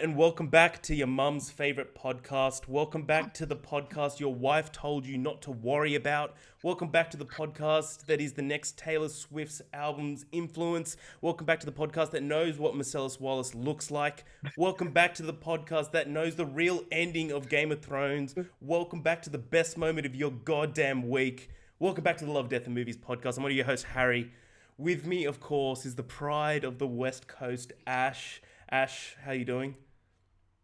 and welcome back to your mum's favorite podcast. Welcome back to the podcast your wife told you not to worry about. Welcome back to the podcast that is the next Taylor Swift's album's influence. Welcome back to the podcast that knows what Marcellus Wallace looks like. Welcome back to the podcast that knows the real ending of Game of Thrones. Welcome back to the best moment of your goddamn week. Welcome back to the Love, Death and Movies podcast. I'm one of your hosts, Harry. With me, of course, is the pride of the West Coast, Ash. Ash, how you doing?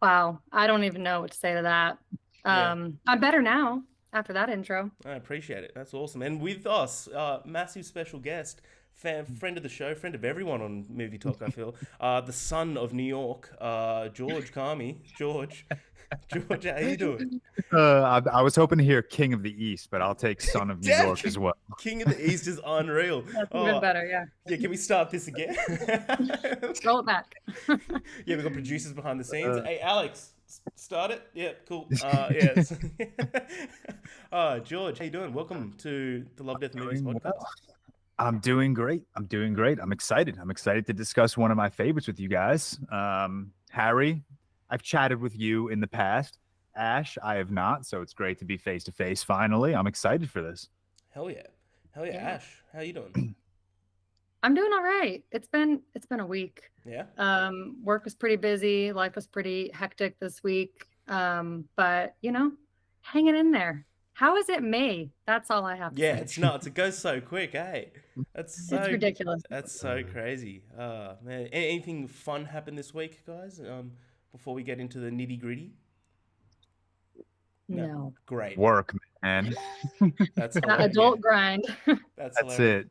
Wow, I don't even know what to say to that. I'm better now after that intro. I appreciate it. That's awesome. And with us, massive special guest, friend of the show, friend of everyone on MovieTok, I feel, the son of New York, George Carmi. George, how you doing? I was hoping to hear King of the East, but I'll take Son of New York as well. King of the East is unreal. That's even better, yeah. Yeah, can we start this again? Roll it back. Yeah, we've got producers behind the scenes. Hey, Alex, start it. Yeah, cool. Yes. George, how you doing? Welcome to the Love, Death and Movies podcast. Well. I'm doing great. I'm excited. I'm excited to discuss one of my favorites with you guys. Harry, I've chatted with you in the past. Ash, I have not, so it's great to be face to face finally. I'm excited for this. Hell yeah. Ash, how you doing? I'm doing all right. It's been a week. Yeah. Work was pretty busy. Life was pretty hectic this week. But hanging in there. How is it May? That's all I have to say. Yeah, it's nuts. It goes so quick, it's ridiculous. That's so crazy. Man, anything fun happened this week, guys? Before we get into the nitty gritty. No. Great. Work, man. That's adult grind. That's it.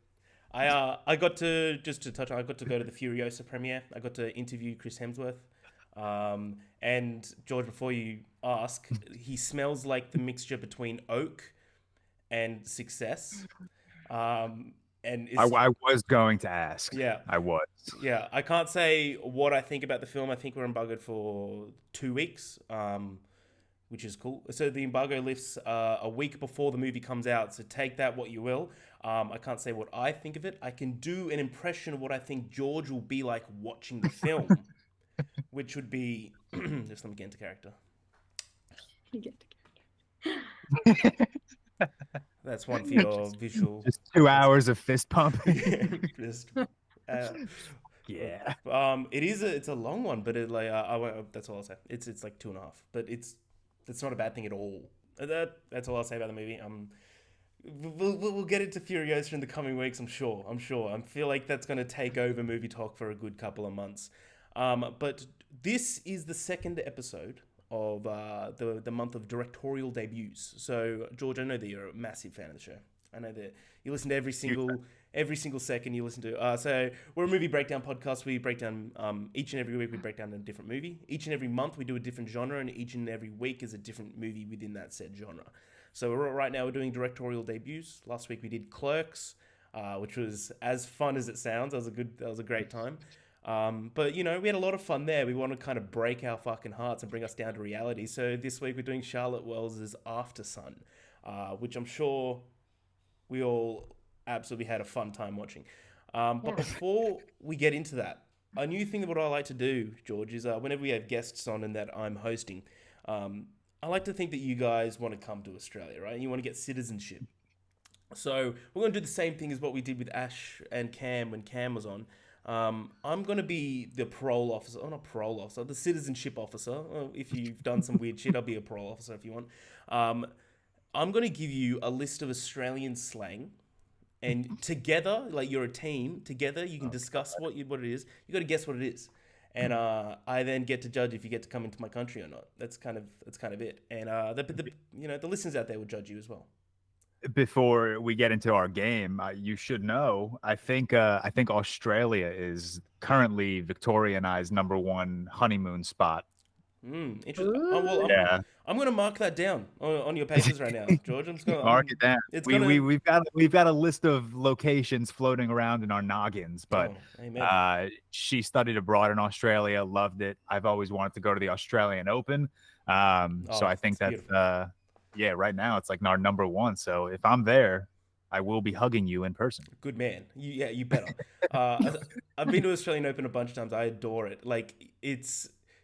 I got to I got to go to the Furiosa premiere. I got to interview Chris Hemsworth. And George, before you ask, he smells like the mixture between oak and success. And I was going to ask. Yeah. I was. Yeah, I can't say what I think about the film. I think we're embargoed for 2 weeks, which is cool. So the embargo lifts a week before the movie comes out. So take that what you will. I can't say what I think of it. I can do an impression of what I think George will be like watching the film, which would be just let me get into character. That's one for your visual. Just 2 hours of fist pumping. Yeah. It's a long one, but I won't. That's all I'll say. It's like 2.5, but it's not a bad thing at all. That's all I'll say about the movie. We'll get into Furiosa in the coming weeks. I'm sure. I feel like that's going to take over MovieTok for a good couple of months. But this is the second episode of the month of directorial debuts. So George, I know that you're a massive fan of the show. I know that you listen to every single second you listen to. So we're a movie breakdown podcast. We break down each and every week. We break down a different movie. Each and every month we do a different genre, and each and every week is a different movie within that said genre. So right now we're doing directorial debuts. Last week we did Clerks, which was as fun as it sounds. That was a great time. But we had a lot of fun there. We want to kind of break our fucking hearts and bring us down to reality. So this week we're doing Charlotte Wells' Aftersun, which I'm sure we all absolutely had a fun time watching. But before we get into that, a new thing that what I like to do, George, is whenever we have guests on and that I'm hosting, I like to think that you guys want to come to Australia, right? And you want to get citizenship. So we're going to do the same thing as what we did with Ash and Cam when Cam was on. I'm going to be the parole officer. Oh, not parole officer, the citizenship officer. If you've done some weird shit, I'll be a parole officer if you want. I'm going to give you a list of Australian slang. And together, like you're a team, together you can discuss what it is. You got to guess what it is. And I then get to judge if you get to come into my country or not. That's kind of it. And the listeners out there will judge you as well. Before we get into our game, you should know. I think Australia is currently Victoria and I's #1 honeymoon spot. Interesting. I'm going to mark that down on your papers right now, George. I'm just going to mark it down. We've got a list of locations floating around in our noggins, but she studied abroad in Australia, loved it. I've always wanted to go to the Australian Open, so I think that's right now it's like our #1. So if I'm there, I will be hugging you in person. Good man. You better. I've been to Australian Open a bunch of times. I adore it. Like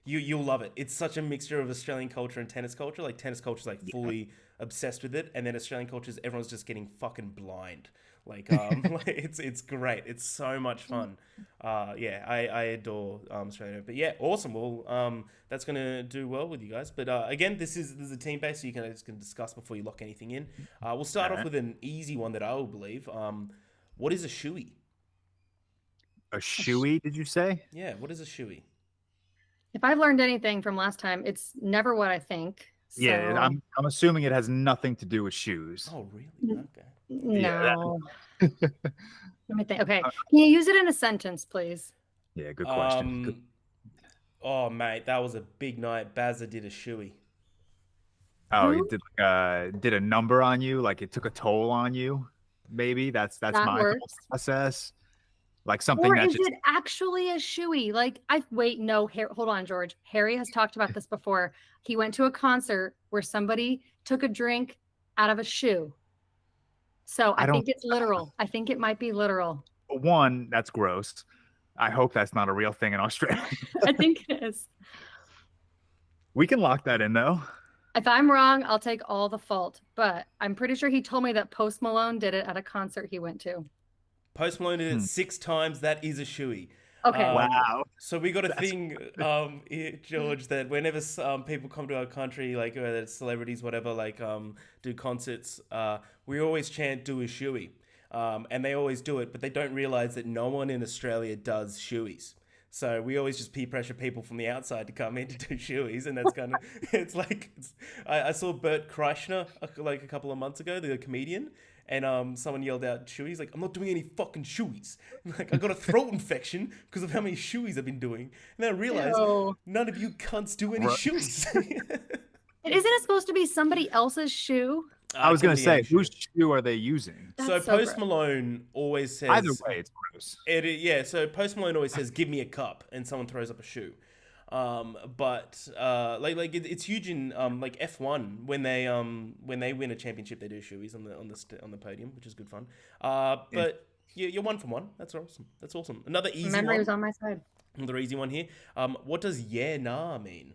You'll love it. It's such a mixture of Australian culture and tennis culture. Like tennis culture is like fully obsessed with it, and then Australian culture is everyone's just getting fucking blind. Like like, it's great. It's so much fun. I adore Australia. But yeah, awesome. Well, that's gonna do well with you guys. But again, this is a team base, so you can discuss before you lock anything in. We'll start off with an easy one that I will believe. What is a shoey? A shoey? Did you say? Yeah. What is a shoey? If I've learned anything from last time, it's never what I think. So... Yeah, I'm assuming it has nothing to do with shoes. Oh, really? Okay. No. Let me think. Okay. Can you use it in a sentence, please? Yeah, good question. Oh, mate, that was a big night. Bazza did a shoey. Oh, he did a number on you, like it took a toll on you. Maybe that's my thought process. Like something or that is it actually a shoey? Like hold on, George. Harry has talked about this before. He went to a concert where somebody took a drink out of a shoe. So I think it's literal. I think it might be literal. One, that's gross. I hope that's not a real thing in Australia. I think it is. We can lock that in though. If I'm wrong, I'll take all the fault. But I'm pretty sure he told me that Post Malone did it at a concert he went to. Post Malone did it 6 times. That is a shoey. Okay. Wow. So we got a thing, George, that whenever people come to our country, like whether it's celebrities, whatever, like do concerts, we always chant "do a shoey," and they always do it, but they don't realize that no one in Australia does shoeys. So we always just peer pressure people from the outside to come in to do shoeys, and that's kind of I saw Bert Kreischer like a couple of months ago, the comedian. And someone yelled out shoeys, like, I'm not doing any fucking shoeys. Like, I got a throat infection because of how many shoeys I've been doing. And then I realized none of you cunts do any shoeys. Isn't it supposed to be somebody else's shoe? I was going to say, whose shoe are they using? So Post Malone always says... Either way, it's gross. So Post Malone always says, give me a cup, and someone throws up a shoe. It's huge in like F1 when they win a championship, they do shoeys on the podium, which is good fun. But you're 1 from 1. That's awesome. Another easy one. Memory was on my side. Another easy one here. What does yeah nah mean?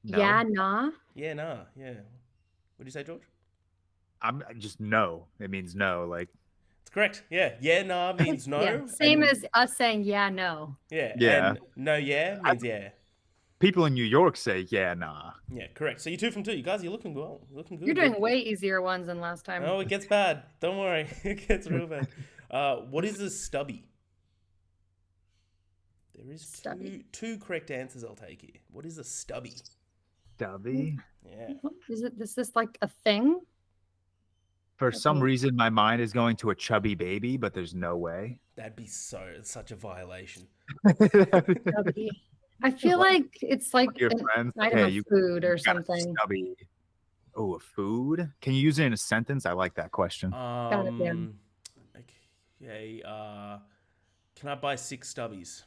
No. Yeah nah. Yeah nah. Yeah. What do you say, George? I'm just no. It means no. Like. Correct. Yeah. Yeah, nah means no. Yeah. Same as us saying yeah, no. Yeah. Yeah. And no, yeah means yeah. People in New York say yeah, nah. Yeah, correct. So you're 2 from 2. You guys, you're looking well. You're looking good. You're doing way easier ones than last time. Oh, it gets bad. Don't worry. It gets real bad. What is a stubby? There is two correct answers I'll take here. What is a stubby? Stubby? Yeah. Is this like a thing? For some reason, my mind is going to a chubby baby, but there's no way. That'd be such a violation. I feel like it's like your friends. Okay, food or something. Stubby. Oh, a food? Can you use it in a sentence? I like that question. Okay. Can I buy 6 stubbies?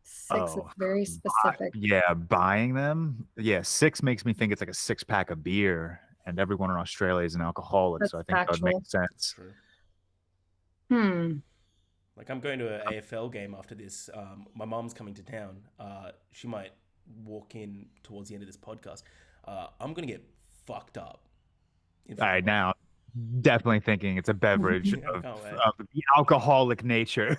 6 is very specific. Yeah, buying them. Yeah, 6 makes me think it's like a 6-pack of beer. And everyone in Australia is an alcoholic, so I think that would make sense. Like, I'm going to an AFL game after this. My mom's coming to town. She might walk in towards the end of this podcast. I'm going to get fucked up. All right, now, definitely thinking it's a beverage of the alcoholic nature.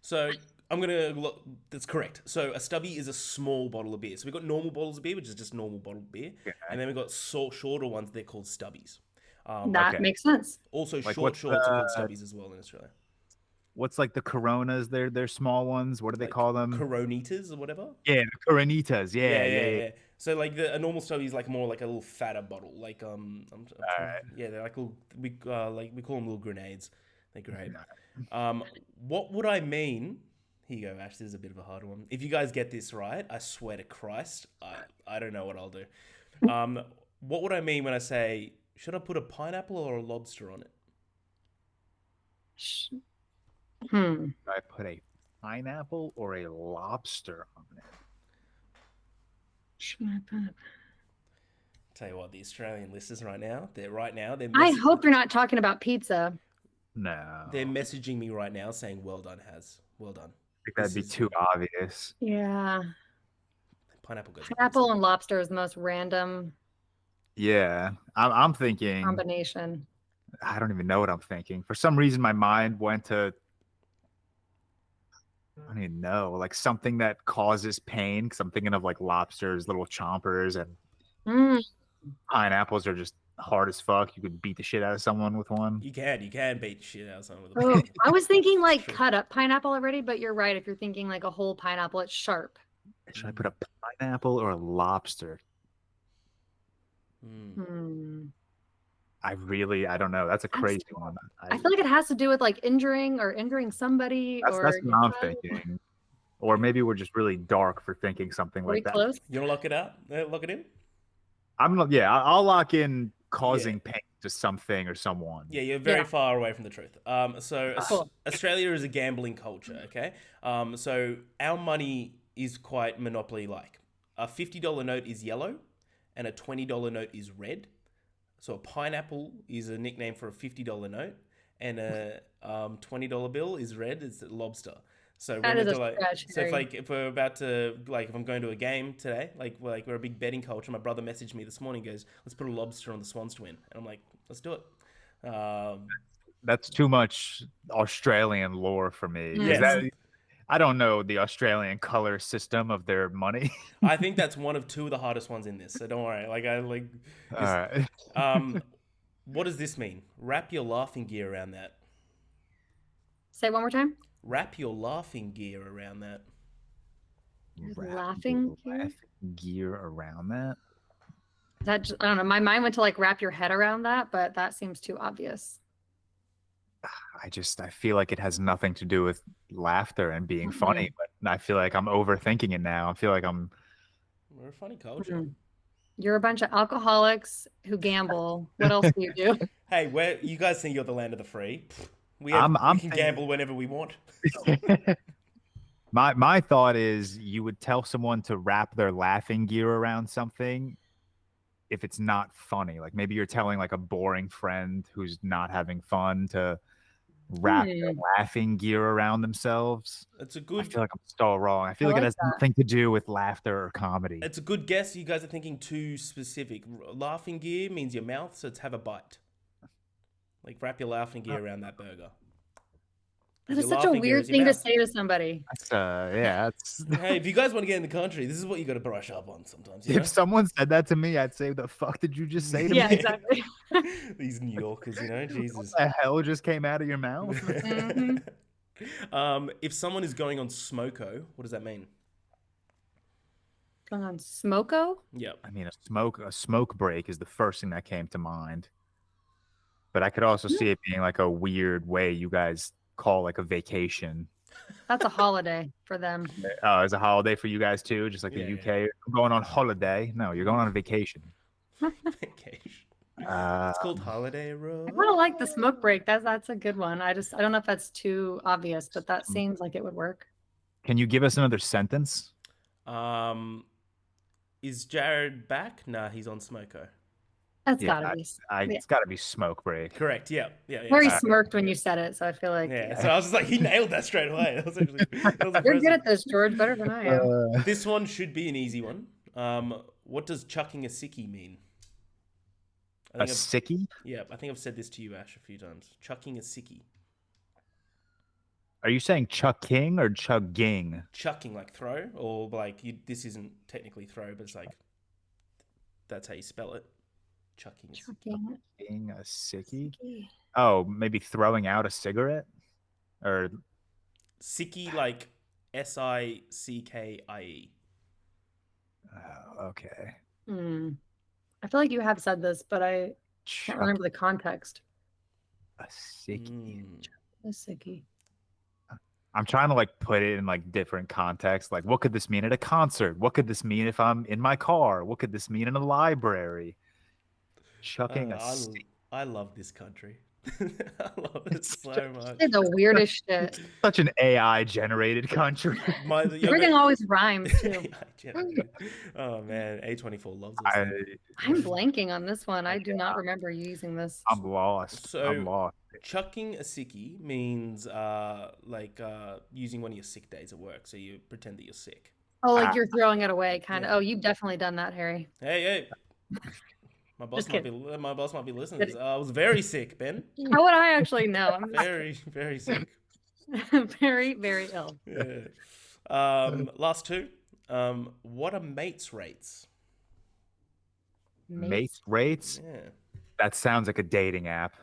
So... I'm going to look. That's correct. So a stubby is a small bottle of beer. So we've got normal bottles of beer, which is just normal bottled beer. Okay. And then we've got shorter ones. They're called stubbies. That makes sense. Also, like shorts are called stubbies as well in Australia. What's like the Coronas? They're small ones. What do they call them? Coronitas or whatever? Yeah, the Coronitas. Yeah. So like a normal stubby is like more like a little fatter bottle. Like yeah, they're like little, we call them little grenades. They're great. What would I mean? Here you go, Ash. This is a bit of a hard one. If you guys get this right, I swear to Christ, I don't know what I'll do. What would I mean when I say, should I put a pineapple or a lobster on it? Should I put a pineapple or a lobster on it? Should I put... Tell you what, the Australian listeners they're I hope you're not talking about pizza. No. They're messaging me right now saying, well done, Haz. Well done. think that'd be too obvious. Yeah. Pineapple goes. Pineapple and lobster is the most random. Yeah, I'm thinking combination. I don't even know what I'm thinking. For some reason, my mind went to I don't even know, like something that causes pain. Because I'm thinking of like lobsters, little chompers, and pineapples are just hard as fuck. You could beat the shit out of someone with one. You can beat the shit out of someone with Oh, I was thinking like Sure. cut up pineapple already, but you're right. If you're thinking like a whole pineapple, it's sharp. Should I put a pineapple or a lobster? I don't know. That's a crazy one. I feel like it has to do with like injuring somebody. That's what I'm thinking. Or maybe we're just really dark for thinking something like that. Close? You want to lock it out? Lock it in? I'll lock in causing pain to something or someone. Yeah, you're very far away from the truth. Cool. Australia is a gambling culture, okay? So our money is quite monopoly-like. A $50 note is yellow, and a $20 note is red. So a pineapple is a nickname for a $50 note, and a $20 bill is red. It's a lobster. So if we're about to if I'm going to a game today, we're a big betting culture. My brother messaged me this morning, goes, "Let's put a lobster on the Swans to win," and I'm like, "Let's do it." That's too much Australian lore for me. Yes. I don't know the Australian color system of their money. I think that's one of two of the hardest ones in this, so don't worry. All right. What does this mean? Wrap your laughing gear around that. Say it one more time. Wrap your laughing gear around that. Laughing gear around that? I don't know. My mind went to like wrap your head around that, but that seems too obvious. I feel like it has nothing to do with laughter and being funny, but I feel like I'm overthinking it now. I feel like we're a funny culture. You're a bunch of alcoholics who gamble. What else do you do? Hey, you guys think you're the land of the free? We can gamble whenever we want. My thought is you would tell someone to wrap their laughing gear around something if it's not funny. Like maybe you're telling like a boring friend who's not having fun to wrap their laughing gear around themselves. I feel like I'm still wrong. I feel like it has nothing to do with laughter or comedy. It's a good guess. You guys are thinking too specific. Laughing gear means your mouth, so it's have a bite. Like wrap your laughing gear around that burger. That is such a weird thing to say to somebody. Hey, if you guys want to get in the country, this is what you got to brush up on sometimes. If someone said that to me, I'd say, "The fuck did you just say to me?" Yeah, exactly. These New Yorkers, Jesus. What the hell just came out of your mouth? If someone is going on smoko, what does that mean? Going on smoko? Yep. I mean, a smoke break is the first thing that came to mind. But I could also see it being like a weird way you guys call like a vacation. That's a holiday for them. Oh, it's a holiday for you guys too, just like the UK. Yeah. I'm going on holiday. No, you're going on a vacation. Vacation. It's called Holiday Road. I kind of like the smoke break. That's a good one. I don't know if that's too obvious, but that seems like it would work. Can you give us another sentence? Is Jared back? Nah, he's on smoko. That's gotta be. It's gotta be smoke break. Correct. Yeah. Harry smirked when you said it, so I feel like. Yeah. So I was just like, he nailed that straight away. You're good at this, George. Better than I am. This one should be an easy one. What does chucking a sickie mean? A sickie? Yeah, I think I've said this to you, Ash, a few times. Chucking a sickie. Are you saying chucking or chugging? Chucking, like throw, or like this isn't technically throw, but it's like that's how you spell it. Chucking a sickie. Oh, maybe throwing out a cigarette, or sickie, like SICKIE. Oh, okay. I feel like you have said this, but I can't remember the context. A sickie. A sickie. I'm trying to like put it in like different contexts. Like, what could this mean at a concert? What could this mean if I'm in my car? What could this mean in a library? Chucking a I love this country. I love it so much. It's the weirdest shit. Such an AI generated country. Everything always rhymes too. Oh man, A24 loves I, us. I'm blanking on this one. I do not remember you using this. I'm lost. So, I'm lost. Chucking a sickie means using one of your sick days at work. So you pretend that you're sick. Oh, like you're throwing it away, kind of. Yeah. Oh, you've definitely done that, Harry. Hey. My boss might be listening to this. I was very sick, Ben. How would I actually know? I'm very sick. Very, very ill. Yeah. Last two. What are mates rates? Mates rates? Yeah. That sounds like a dating app.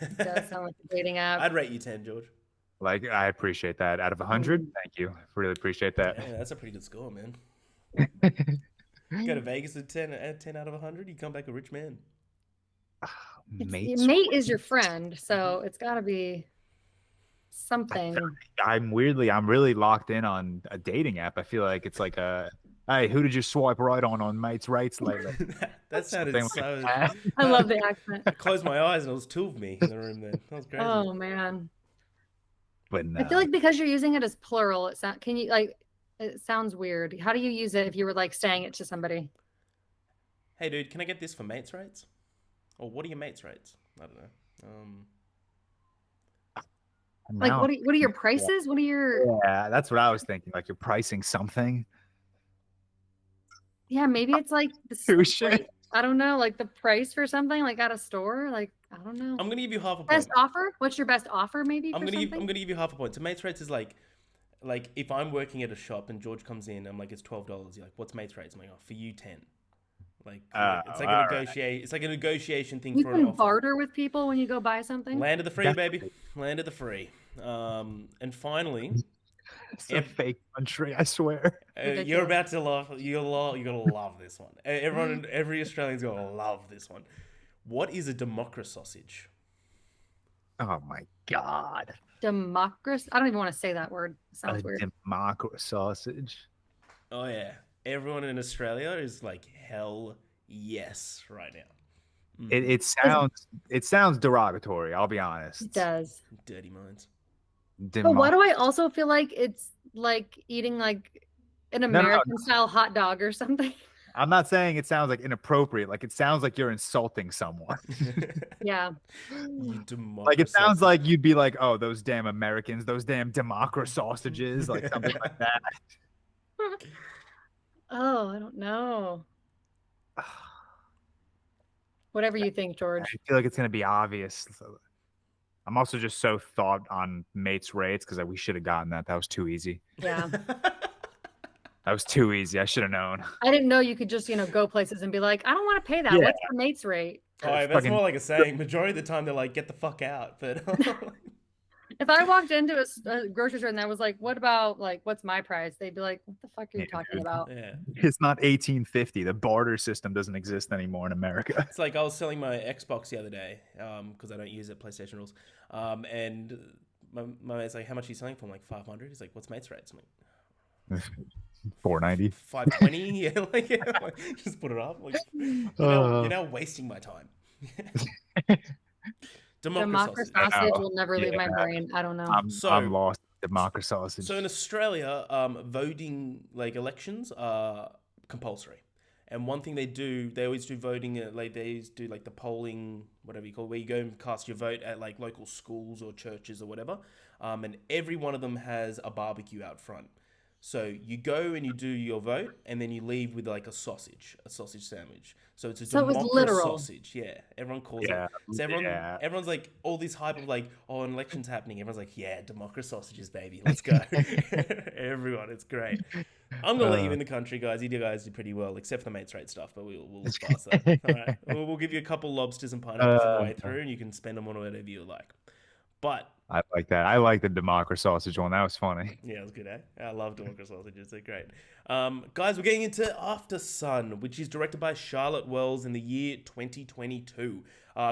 It does sound like a dating app. I'd rate you 10, George. Like, I appreciate that. Out of 100, thank you. Really appreciate that. Yeah, that's a pretty good score, man. Go to Vegas at 10 out of 100, you come back a rich man. Mate is your friend, so it's got to be something. I'm really locked in on a dating app. I feel like it's like hey, who did you swipe right on Mates Rates lately? That sounded so... I love the accent. I closed my eyes and it was two of me in the room then. That was crazy. Oh, man. But no. I feel like because you're using it as plural, it sounds weird. How do you use it if you were like saying it to somebody? Hey, dude, can I get this for mates rates? Or what are your mates rates? I don't know. Like, what are your prices? What are your... Yeah, that's what I was thinking. Like, you're pricing something. Yeah, maybe it's like I don't know, like the price for something, like at a store. Like, I don't know. I'm gonna give you half a point. Best offer? What's your best offer? Maybe I'm gonna give you half a point. So mates rates is like if I'm working at a shop and George comes in, I'm like, it's $12. You're like, what's mates rates? I'm like, oh, for you 10. It's like a negotiate. It's like a negotiation thing. You can barter with people when you go buy something. Land of the free, baby. Land of the free. And finally, it's a fake country, I swear. You're about to love. You're gonna love this one. Every Australian's gonna love this one. What is a democracy sausage? Oh my god. Democracy? I don't even want to say that word. It sounds weird. Democracy sausage. Oh yeah. Everyone in Australia is like, hell yes right now. It sounds derogatory, I'll be honest. It does. Dirty minds. But why do I also feel like it's like eating like an American style hot dog or something? I'm not saying it sounds like inappropriate. Like, it sounds like you're insulting someone. Yeah. Like, it sounds like you'd be like, oh, those damn Americans, those damn democracy sausages, like something like that. Oh, I don't know. Whatever you think, George. I feel like it's going to be obvious. I'm also just so thought on mates rates because we should have gotten that. That was too easy. Yeah. That was too easy. I should have known. I didn't know you could just, go places and be like, I don't want to pay that. Yeah. What's the mates rate? Oh, that's more like a saying. Majority of the time, they're like, get the fuck out. But if I walked into a grocery store and I was like, what about, like, what's my price? They'd be like, what the fuck are you talking about? Yeah. It's not 1850. The barter system doesn't exist anymore in America. It's like I was selling my Xbox the other day because I don't use it, PlayStation rules. And my mate's like, how much are you selling for? I'm like, 500. He's like, what's mates rates? I'm like, $4.90. 520. Yeah, just put it up. Like, you're now wasting my time. Democracy sausage will never leave my brain. I don't know. I'm lost. Democracy sausage. So in Australia, voting, like, elections are compulsory. And one thing they always do voting, they always do like the polling, whatever you call it, where you go and cast your vote at like local schools or churches or whatever. And every one of them has a barbecue out front. So you go and you do your vote, and then you leave with like a sausage sandwich. So it's a democracy sausage. Yeah, everyone calls it. So everyone's like, all this hype of like, oh, an election's happening. Everyone's like, yeah, democracy sausages, baby, let's go. Everyone, it's great. I'm gonna let you in the country, guys. You guys do pretty well, except for the mates rate stuff, but we'll pass that. All right, we'll give you a couple lobsters and pineapples on the way through, and you can spend them on whatever you like. But I like that. I like the democracy sausage one. That was funny. Yeah, it was good, eh? I love democracy sausages. They're great. Guys, we're getting into Aftersun, which is directed by Charlotte Wells in the year 2022.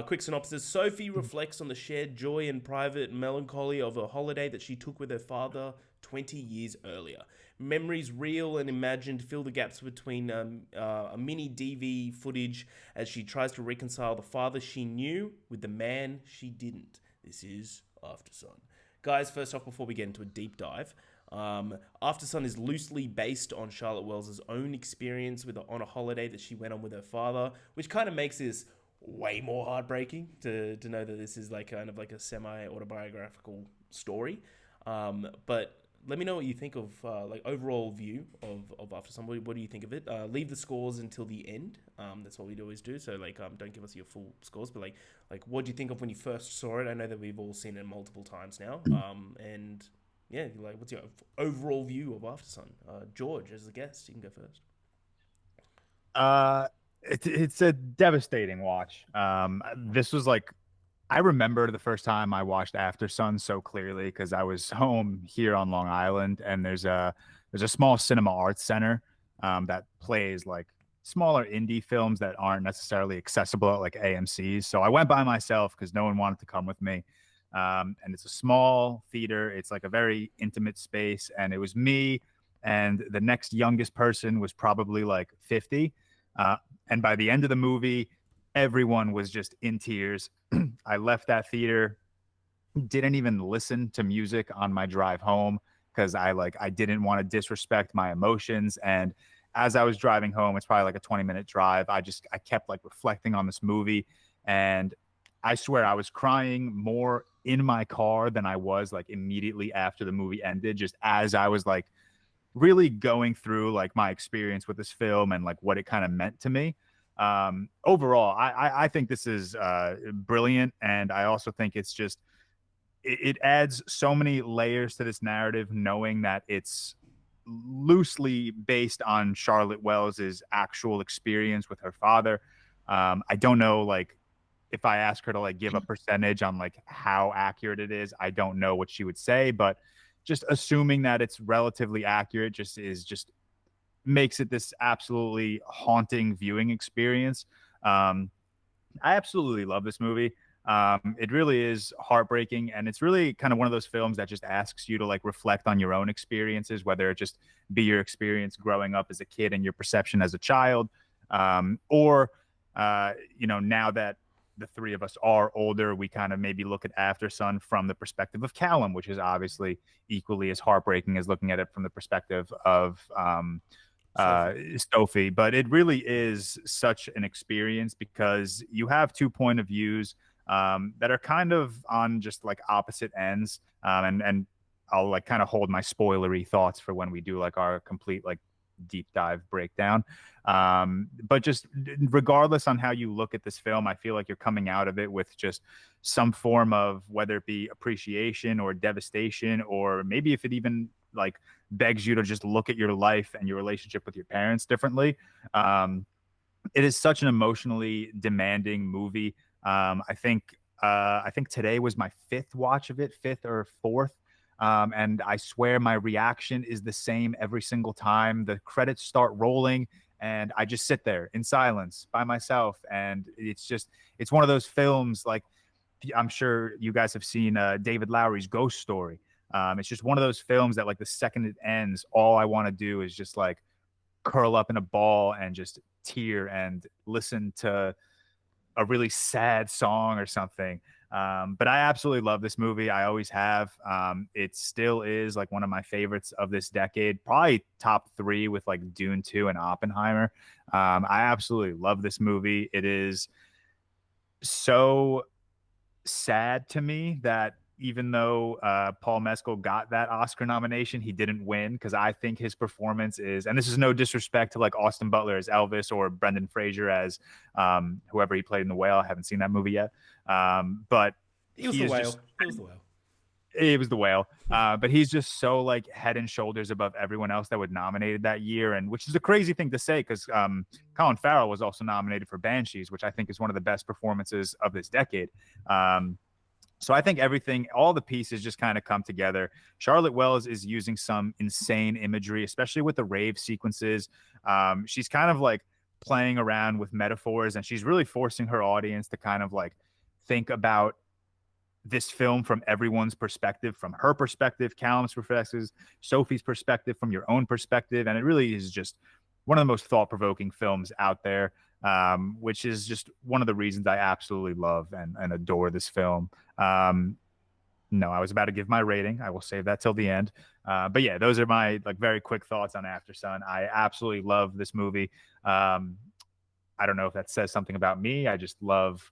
Quick synopsis. Sophie reflects on the shared joy and private melancholy of a holiday that she took with her father 20 years earlier. Memories real and imagined fill the gaps between a mini DV footage as she tries to reconcile the father she knew with the man she didn't. This is Aftersun. Guys, first off, before we get into a deep dive, Aftersun is loosely based on Charlotte Wells' own experience on a holiday that she went on with her father, which kind of makes this way more heartbreaking to know that this is like kind of like a semi-autobiographical story. But let me know what you think of like overall view of Aftersun. What do you think of it? Leave the scores until the end. That's what we'd always do. So like don't give us your full scores, but like what do you think of when you first saw it? I know that we've all seen it multiple times now. And yeah, like what's your overall view of Aftersun? George, as the guest, you can go first. It's a devastating watch. This was like, I remember the first time I watched Aftersun so clearly because I was home here on Long Island, and there's a small cinema arts center that plays like smaller indie films that aren't necessarily accessible at like AMC's. So I went by myself because no one wanted to come with me. And it's a small theater. It's like a very intimate space, and it was me, and the next youngest person was probably like 50. And by the end of the movie, everyone was just in tears. I left that theater, didn't even listen to music on my drive home because I didn't want to disrespect my emotions. And as I was driving home, it's probably like a 20-minute drive, I kept like reflecting on this movie. And I swear I was crying more in my car than I was like immediately after the movie ended, just as I was like really going through like my experience with this film and like what it kind of meant to me. Overall, I think this is brilliant, and I also think it's just it adds so many layers to this narrative, knowing that it's loosely based on Charlotte Wells's actual experience with her father. I don't know, like, if I ask her to like give a percentage on like how accurate it is, I don't know what she would say, but just assuming that it's relatively accurate just makes it this absolutely haunting viewing experience. I absolutely love this movie. It really is heartbreaking, and it's really kind of one of those films that just asks you to like reflect on your own experiences, whether it just be your experience growing up as a kid and your perception as a child, or now that the three of us are older, we kind of maybe look at Aftersun from the perspective of Callum, which is obviously equally as heartbreaking as looking at it from the perspective of Sophie. But it really is such an experience because you have 2 point of views that are kind of on just like opposite ends. And I'll like kind of hold my spoilery thoughts for when we do like our complete like deep dive breakdown. But just regardless on how you look at this film, I feel like you're coming out of it with just some form of, whether it be appreciation or devastation, or maybe if it even like begs you to just look at your life and your relationship with your parents differently. It is such an emotionally demanding movie. I think today was my 5th watch of it, 5th or 4th. And I swear my reaction is the same every single time. The credits start rolling and I just sit there in silence by myself. And it's one of those films, like, I'm sure you guys have seen David Lowery's Ghost Story. It's just one of those films that like the second it ends, all I want to do is just like curl up in a ball and just tear and listen to a really sad song or something. But I absolutely love this movie. I always have. It still is like one of my favorites of this decade, probably top 3 with like Dune 2 and Oppenheimer. I absolutely love this movie. It is so sad to me that even though Paul Mescal got that Oscar nomination, he didn't win, because I think his performance is, and this is no disrespect to like Austin Butler as Elvis or Brendan Fraser as whoever he played in The Whale. I haven't seen that movie yet. But he was the whale. He was the whale. It was the whale. But he's just so like head and shoulders above everyone else that was nominated that year. And which is a crazy thing to say, because Colin Farrell was also nominated for Banshees, which I think is one of the best performances of this decade. So I think all the pieces just kind of come together. Charlotte Wells is using some insane imagery, especially with the rave sequences. She's kind of like playing around with metaphors, and she's really forcing her audience to kind of like think about this film from everyone's perspective, from her perspective, Callum's perspective, Sophie's perspective, from your own perspective. And it really is just one of the most thought-provoking films out there, which is just one of the reasons I absolutely love and adore this film. No, I was about to give my rating. I will save that till the end. But yeah, those are my like very quick thoughts on Aftersun. I absolutely love this movie. I don't know if that says something about me. I just love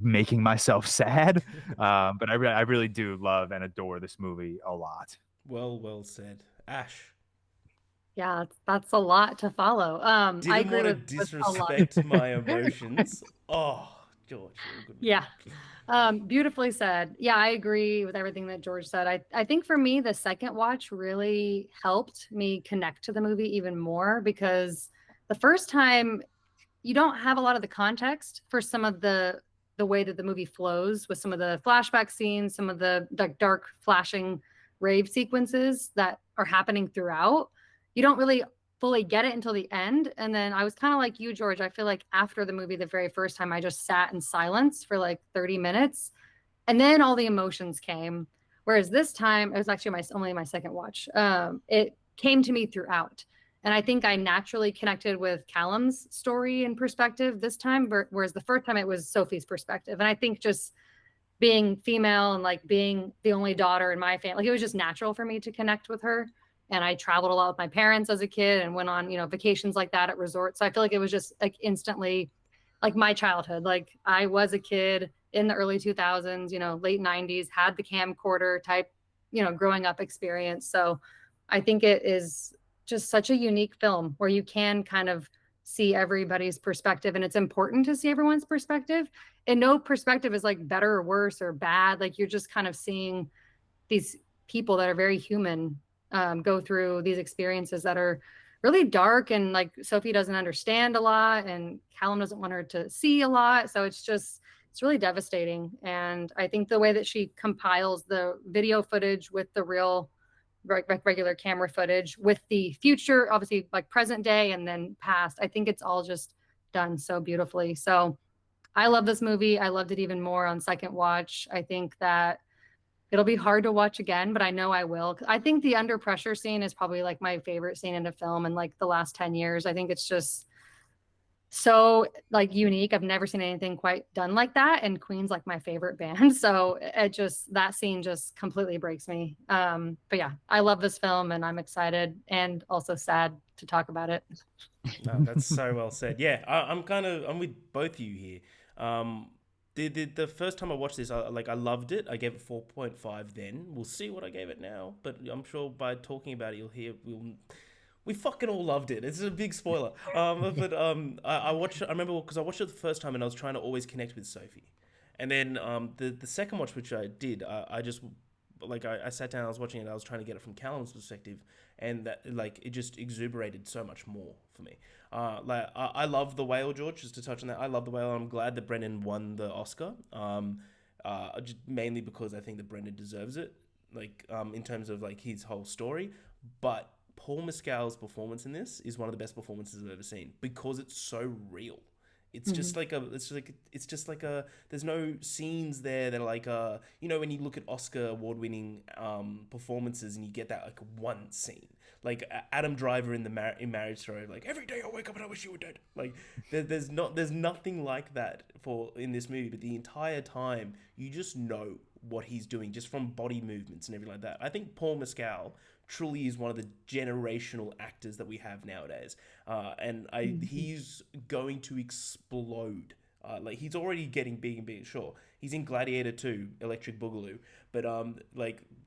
making myself sad. But I really do love and adore this movie a lot. Well said. Ash. Yeah, that's a lot to follow. Didn't I agree want to disrespect my emotions. Oh, George. Yeah. Beautifully said. Yeah, I agree with everything that George said. I think for me, the second watch really helped me connect to the movie even more, because the first time you don't have a lot of the context for some of the way that the movie flows, with some of the flashback scenes, some of the dark flashing rave sequences that are happening throughout. You don't really fully get it until the end. And then I was kind of like you, George. I feel like after the movie, the very first time, I just sat in silence for like 30 minutes, and then all the emotions came. Whereas this time, it was actually only my second watch. It came to me throughout. And I think I naturally connected with Callum's story and perspective this time, whereas the first time it was Sophie's perspective. And I think just being female and like being the only daughter in my family, like it was just natural for me to connect with her. And I traveled a lot with my parents as a kid and went on, vacations like that at resorts. So I feel like it was just like instantly like my childhood. Like I was a kid in the early 2000s, late 90s, had the camcorder type, growing up experience. So I think it is just such a unique film where you can kind of see everybody's perspective, and it's important to see everyone's perspective, and no perspective is like better or worse or bad. Like you're just kind of seeing these people that are very human go through these experiences that are really dark, and like Sophie doesn't understand a lot and Callum doesn't want her to see a lot. So it's really devastating. And I think the way that she compiles the video footage with the real regular camera footage with the future, obviously like present day and then past, I think it's all just done so beautifully. So I love this movie. I loved it even more on second watch. I think that it'll be hard to watch again, but I know I will. I think the under pressure scene is probably like my favorite scene in a film in like the last 10 years. I think it's just so like unique. I've never seen anything quite done like that. And Queen's like my favorite band. So that scene just completely breaks me. But yeah, I love this film and I'm excited and also sad to talk about it. No, that's so well said. Yeah, I'm with both of you here. The first time I watched this, I loved it. I gave it 4.5 then. We'll see what I gave it now. But I'm sure by talking about it, you'll hear we fucking all loved it. It's a big spoiler. I remember because I watched it the first time and I was trying to always connect with Sophie. And then the second watch, which I did, I sat down, I was watching it, I was trying to get it from Callum's perspective, and that it just exuberated so much more for me. I love The Whale, George, just to touch on that. I love The Whale. I'm glad that Brendan won the Oscar. Just mainly because I think that Brendan deserves it, in terms of his whole story. But Paul Mescal's performance in this is one of the best performances I've ever seen because it's so real. It's just there's no scenes there that are when you look at Oscar award-winning performances and you get that one scene, like Adam Driver in in Marriage Story, every day I wake up and I wish you were dead. There's nothing like that in this movie, but the entire time you just know what he's doing just from body movements and everything like that. I think Paul Mescal truly is one of the generational actors that we have nowadays. He's going to explode. He's already getting big and big, sure. He's in Gladiator 2, Electric Boogaloo, but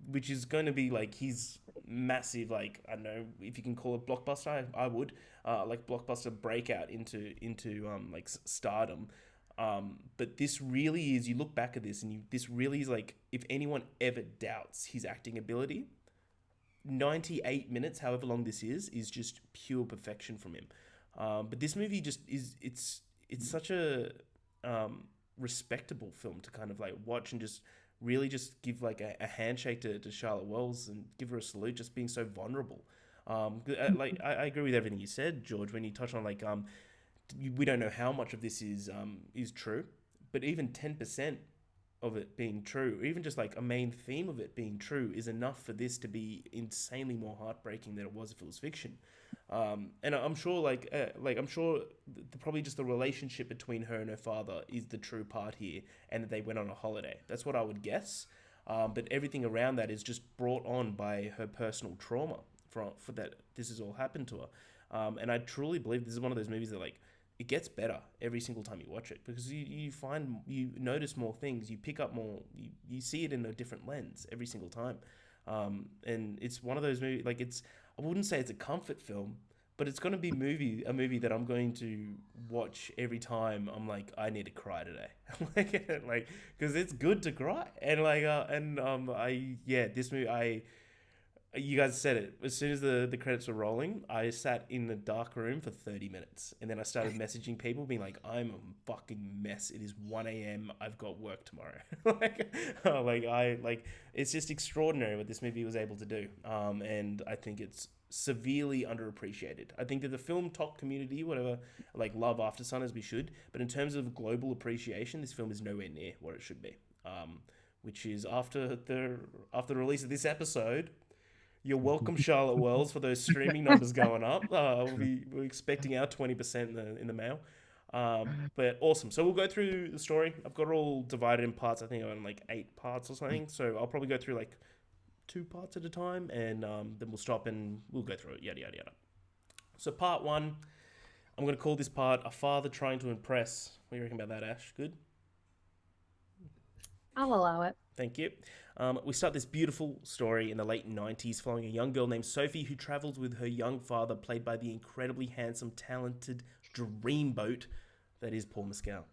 which is going to be his massive, I don't know if you can call it blockbuster, I would, blockbuster breakout into stardom. But this really is, you look back at this and this really is if anyone ever doubts his acting ability, 98 minutes, however long this is just pure perfection from him. But this movie just it's such a respectable film to kind of watch and just really just give a handshake to Charlotte Wells and give her a salute, just being so vulnerable. I agree with everything you said, George, when you touch on we don't know how much of this is true, but even 10% of it being true, or even just like a main theme of it being true, is enough for this to be insanely more heartbreaking than it was if it was fiction. And I'm sure, probably just the relationship between her and her father is the true part here, and that they went on a holiday. That's what I would guess. But everything around that is just brought on by her personal trauma for that this has all happened to her. And I truly believe this is one of those movies that like it gets better every single time you watch it, because you notice more things, you pick up more, you see it in a different lens every single time. And it's one of those movies, like I wouldn't say it's a comfort film, but it's going to be a movie that I'm going to watch every time I'm like, I need to cry today. like, because it's good to cry. And this movie, you guys said it. As soon as the credits were rolling, I sat in the dark room for 30 minutes. And then I started messaging people being like, I'm a fucking mess. It is 1 a.m. I've got work tomorrow. It's just extraordinary what this movie was able to do. And I think it's severely underappreciated. I think that the film talk community, whatever, like love Aftersun as we should. But in terms of global appreciation, this film is nowhere near what it should be. Which is after the release of this episode. You're welcome, Charlotte Wells, for those streaming numbers going up. We're expecting our 20% in the mail. But awesome. So we'll go through the story. I've got it all divided in parts. I think I'm in like 8 parts or something. So I'll probably go through like 2 parts at a time, and then we'll stop and we'll go through it. Yada, yada, yada. So part 1, I'm going to call this part A Father Trying to Impress. What do you reckon about that, Ash? Good? I'll allow it. Thank you. We start this beautiful story in the late 90s following a young girl named Sophie who travels with her young father, played by the incredibly handsome, talented dreamboat that is Paul Mescal.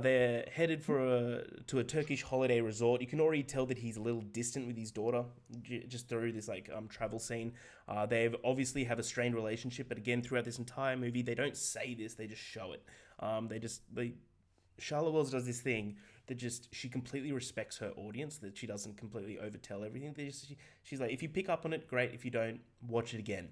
They're headed to a Turkish holiday resort. You can already tell that he's a little distant with his daughter just through this travel scene. They obviously have a strained relationship, but again, throughout this entire movie, they don't say this, they just show it. Charlotte Wells does this thing that she completely respects her audience, that she doesn't completely overtell everything. She's like, if you pick up on it, great. If you don't, watch it again.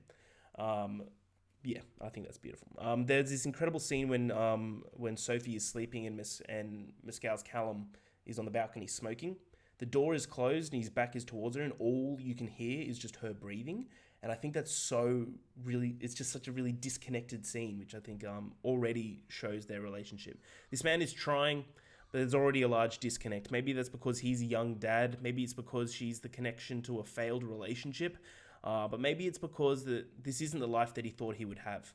Yeah, I think that's beautiful. There's this incredible scene when Sophie is sleeping and Mescal's Callum is on the balcony smoking. The door is closed and his back is towards her, and all you can hear is just her breathing. And I think that's it's just such a really disconnected scene, which I think already shows their relationship. This man is trying, but there's already a large disconnect. Maybe that's because he's a young dad. Maybe it's because she's the connection to a failed relationship. But maybe it's because this isn't the life that he thought he would have.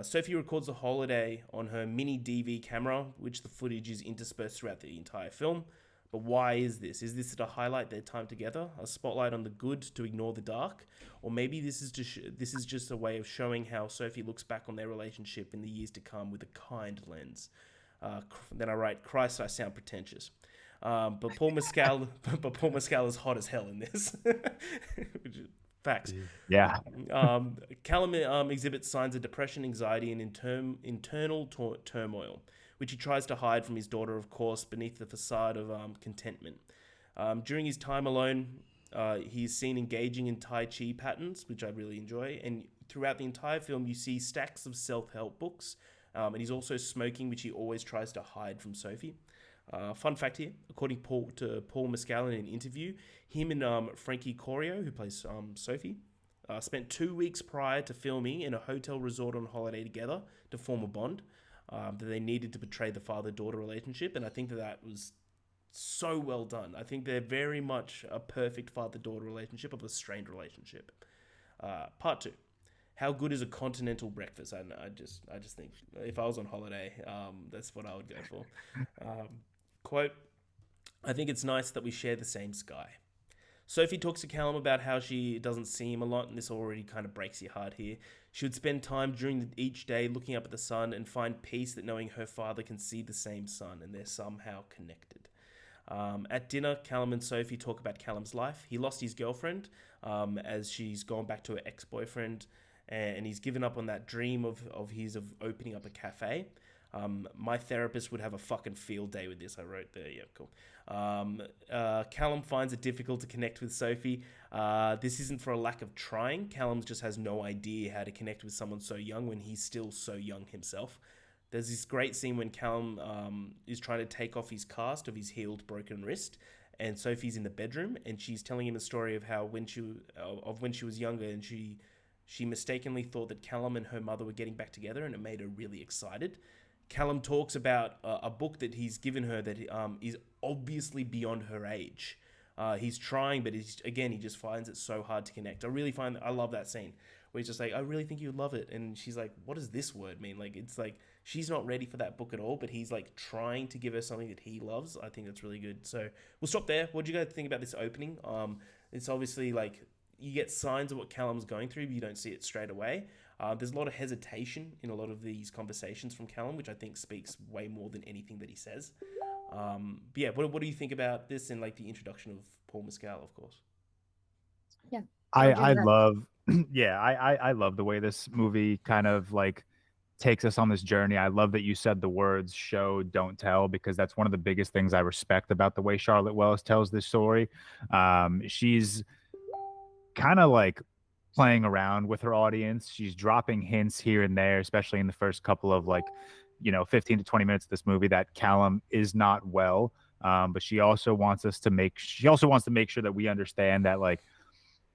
Sophie records the holiday on her mini DV camera, which the footage is interspersed throughout the entire film. But why is this? Is this to highlight their time together? A spotlight on the good to ignore the dark? Or maybe this is just a way of showing how Sophie looks back on their relationship in the years to come with a kind lens. Then I write, Christ, I sound pretentious. But Paul Mescal is hot as hell in this. Facts. Yeah. Callum exhibits signs of depression, anxiety, and internal turmoil, which he tries to hide from his daughter, of course, beneath the facade of contentment. During his time alone, he is seen engaging in Tai Chi patterns, which I really enjoy. And throughout the entire film, you see stacks of self-help books. And he's also smoking, which he always tries to hide from Sophie. Fun fact here, according to Paul Mescal in an interview, him and Frankie Corio, who plays Sophie, spent 2 weeks prior to filming in a hotel resort on holiday together to form a bond that they needed to portray the father-daughter relationship. And I think that was so well done. I think they're very much a perfect father-daughter relationship of a strained relationship. Part 2. How good is a continental breakfast? I just think if I was on holiday, that's what I would go for. Quote, I think it's nice that we share the same sky. Sophie talks to Callum about how she doesn't see him a lot, and this already kind of breaks your heart here. She would spend time during each day looking up at the sun and find peace that knowing her father can see the same sun and they're somehow connected. At dinner, Callum and Sophie talk about Callum's life. He lost his girlfriend as she's gone back to her ex-boyfriend, and he's given up on that dream of his of opening up a cafe. My therapist would have a fucking field day with this. I wrote there. Yeah, cool. Callum finds it difficult to connect with Sophie. This isn't for a lack of trying. Callum just has no idea how to connect with someone so young when he's still so young himself. There's this great scene when Callum is trying to take off his cast of his healed broken wrist, and Sophie's in the bedroom, and she's telling him a story of how when she was younger, and she mistakenly thought that Callum and her mother were getting back together, and it made her really excited. Callum talks about a book that he's given her that is obviously beyond her age. He's trying, but he just finds it so hard to connect. I love that scene where he's just like, I really think you'd love it. And she's like, what does this word mean? Like, it's like, she's not ready for that book at all, but he's like trying to give her something that he loves. I think that's really good. So we'll stop there. What do you guys think about this opening? It's obviously like, you get signs of what Callum's going through, but you don't see it straight away. There's a lot of hesitation in a lot of these conversations from Callum, which I think speaks way more than anything that he says. But yeah, what do you think about this and like the introduction of Paul Mescal, of course? Yeah, I love, I love the way this movie kind of like takes us on this journey. I love that you said the words show, don't tell, because that's one of the biggest things I respect about the way Charlotte Wells tells this story. She's kind of like playing around with her audience. She's dropping hints here and there, especially in the first couple of 15 to 20 minutes of this movie, that Callum is not well. But she also wants to make sure that we understand that like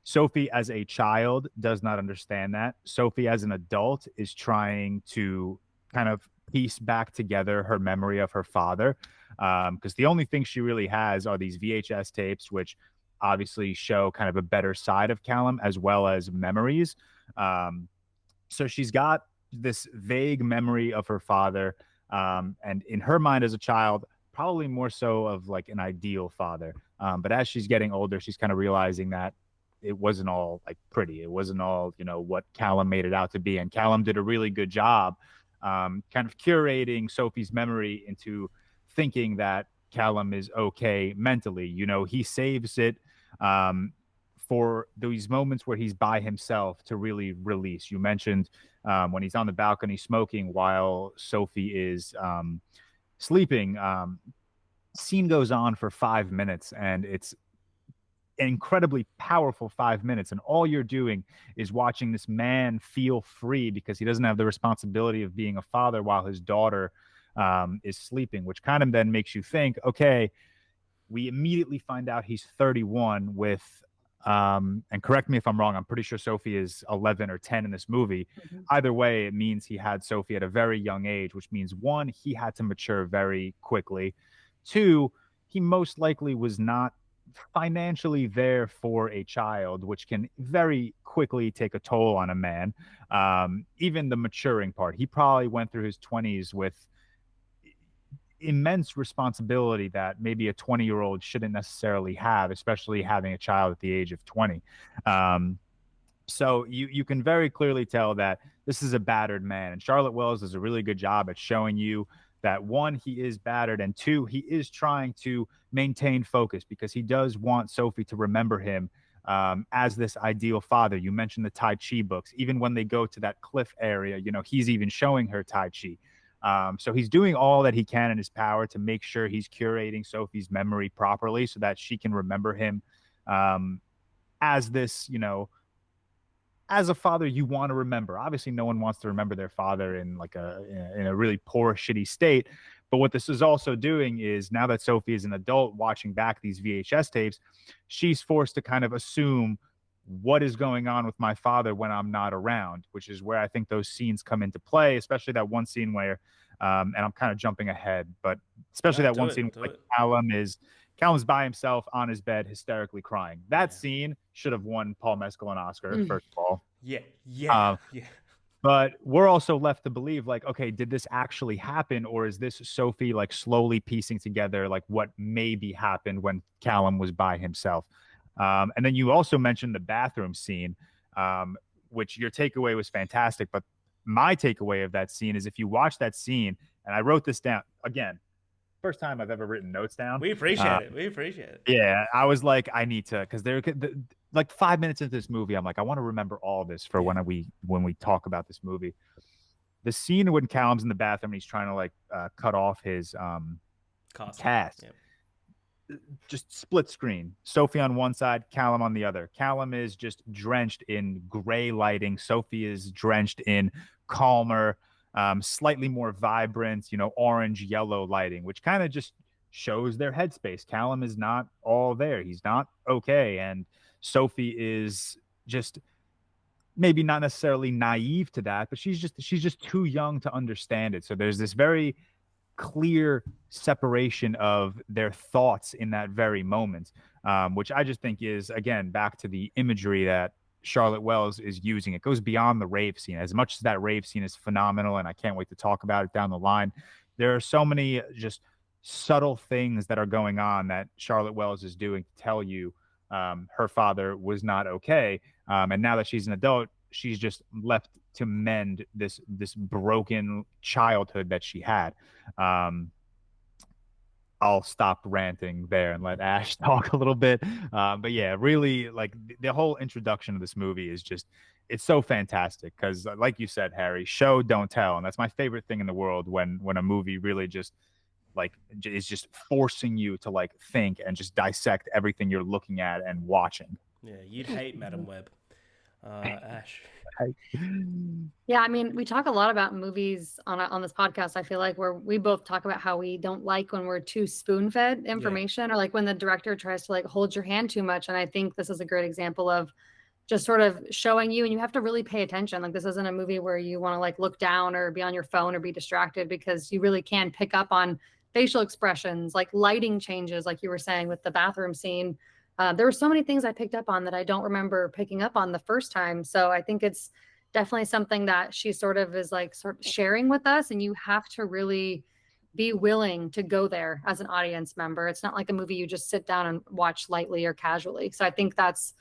Sophie as a child does not understand that. Sophie as an adult is trying to kind of piece back together her memory of her father. Because the only thing she really has are these VHS tapes, which obviously show kind of a better side of Callum as well as memories. So she's got this vague memory of her father. And in her mind as a child, probably more so of like an ideal father. But as she's getting older, she's kind of realizing that it wasn't all like pretty. It wasn't all, what Callum made it out to be. And Callum did a really good job kind of curating Sophie's memory into thinking that Callum is okay mentally. He saves it for these moments where he's by himself to really release. You mentioned when he's on the balcony smoking while Sophie is sleeping. Scene goes on for 5 minutes, and it's an incredibly powerful 5 minutes, and all you're doing is watching this man feel free because he doesn't have the responsibility of being a father while his daughter is sleeping, which kind of then makes you think, okay, we immediately find out he's 31 with, and correct me if I'm wrong, I'm pretty sure Sophie is 11 or 10 in this movie. Mm-hmm. Either way, it means he had Sophie at a very young age, which means 1, he had to mature very quickly. 2, he most likely was not financially there for a child, which can very quickly take a toll on a man. Even the maturing part, he probably went through his 20s with immense responsibility that maybe a 20-year-old shouldn't necessarily have, especially having a child at the age of 20. So you can very clearly tell that this is a battered man, and Charlotte Wells does a really good job at showing you that 1, he is battered, and 2, he is trying to maintain focus because he does want Sophie to remember him as this ideal father. You mentioned the Tai Chi books. Even when they go to that cliff area, he's even showing her Tai Chi. So he's doing all that he can in his power to make sure he's curating Sophie's memory properly so that she can remember him as this, as a father you want to remember. Obviously, no one wants to remember their father in a really poor, shitty state. But what this is also doing is, now that Sophie is an adult watching back these VHS tapes, she's forced to kind of assume what is going on with my father when I'm not around, which is where I think those scenes come into play, especially that one scene where, and I'm kind of jumping ahead, but especially that one scene where Callum's by himself on his bed, hysterically crying. That scene should have won Paul Mescal an Oscar, first of all. Yeah. But we're also left to believe, like, okay, did this actually happen, or is this Sophie like slowly piecing together like what maybe happened when Callum was by himself? And then you also mentioned the bathroom scene, which your takeaway was fantastic. But my takeaway of that scene is, if you watch that scene, and I wrote this down again, first time I've ever written notes down. We appreciate it. We appreciate it. Yeah, I was like, I need to, because they're like 5 minutes into this movie, I'm like, I want to remember all this for when we talk about this movie. The scene when Callum's in the bathroom and he's trying to like cut off his cast. Yep. Just split screen. Sophie on one side, Callum on the other. Callum is just drenched in gray lighting. Sophie is drenched in calmer, slightly more vibrant, orange, yellow lighting, which kind of just shows their headspace. Callum is not all there. He's not okay. And Sophie is just maybe not necessarily naive to that, but she's just too young to understand it. So there's this very clear separation of their thoughts in that very moment, which I just think is, again, back to the imagery that Charlotte Wells is using. It goes beyond the rave scene. As much as that rave scene is phenomenal, and I can't wait to talk about it down the line, there are so many just subtle things that are going on that Charlotte Wells is doing to tell you her father was not okay. And now that she's an adult, she's just left to mend this broken childhood that she had. I'll stop ranting there and let Ash talk a little bit. But yeah, really, like the whole introduction of this movie is just, it's so fantastic because, like you said, Harry, show, don't tell. And that's my favorite thing in the world when a movie really just like is just forcing you to like think and just dissect everything you're looking at and watching. Yeah, you'd hate Madam Web. Ash. Yeah, I mean, we talk a lot about movies on this podcast. I feel like where we both talk about how we don't like when we're too spoon-fed information, or like when the director tries to like hold your hand too much. And I think this is a great example of just sort of showing you, and you have to really pay attention. Like this isn't a movie where you want to like look down or be on your phone or be distracted, because you really can pick up on facial expressions, like lighting changes, like you were saying with the bathroom scene. There were so many things I picked up on that I don't remember picking up on the first time. So I think it's definitely something that she sort of is like sort of sharing with us, and you have to really be willing to go there as an audience member. It's not like a movie you just sit down and watch lightly or casually. So I think that's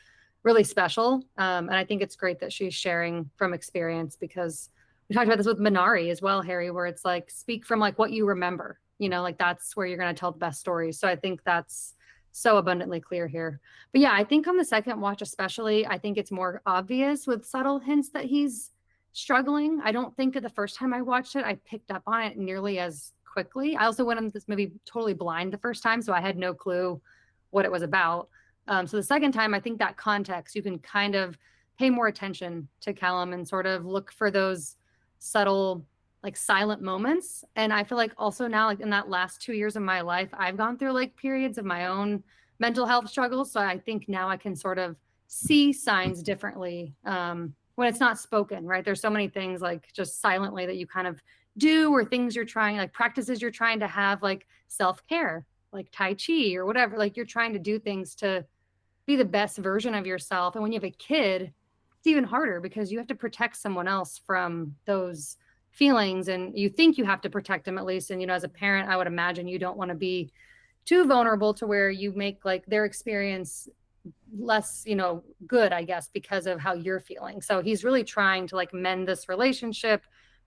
really special. And I think it's great that she's sharing from experience, because we talked about this with Minari as well, Harry, where it's like, speak from like what you remember, like that's where you're going to tell the best stories. So I think that's so abundantly clear here. But yeah, I think on the second watch especially, I think it's more obvious with subtle hints that he's struggling. I don't think that the first time I watched it, I picked up on it nearly as quickly. I also went into this movie totally blind the first time, so I had no clue what it was about. So the second time, I think that context, you can kind of pay more attention to Callum and sort of look for those subtle, like silent moments. And I feel like also now, like in that last 2 years of my life, I've gone through like periods of my own mental health struggles. So I think now I can sort of see signs differently when it's not spoken, right? There's so many things like just silently that you kind of do, or things you're trying, like practices you're trying to have, like self-care, like Tai Chi or whatever. Like you're trying to do things to be the best version of yourself. And when you have a kid, it's even harder because you have to protect someone else from those feelings, and you think you have to protect them at least. And as a parent, I would imagine you don't want to be too vulnerable to where you make like their experience less good, I guess, because of how you're feeling. So he's really trying to like mend this relationship,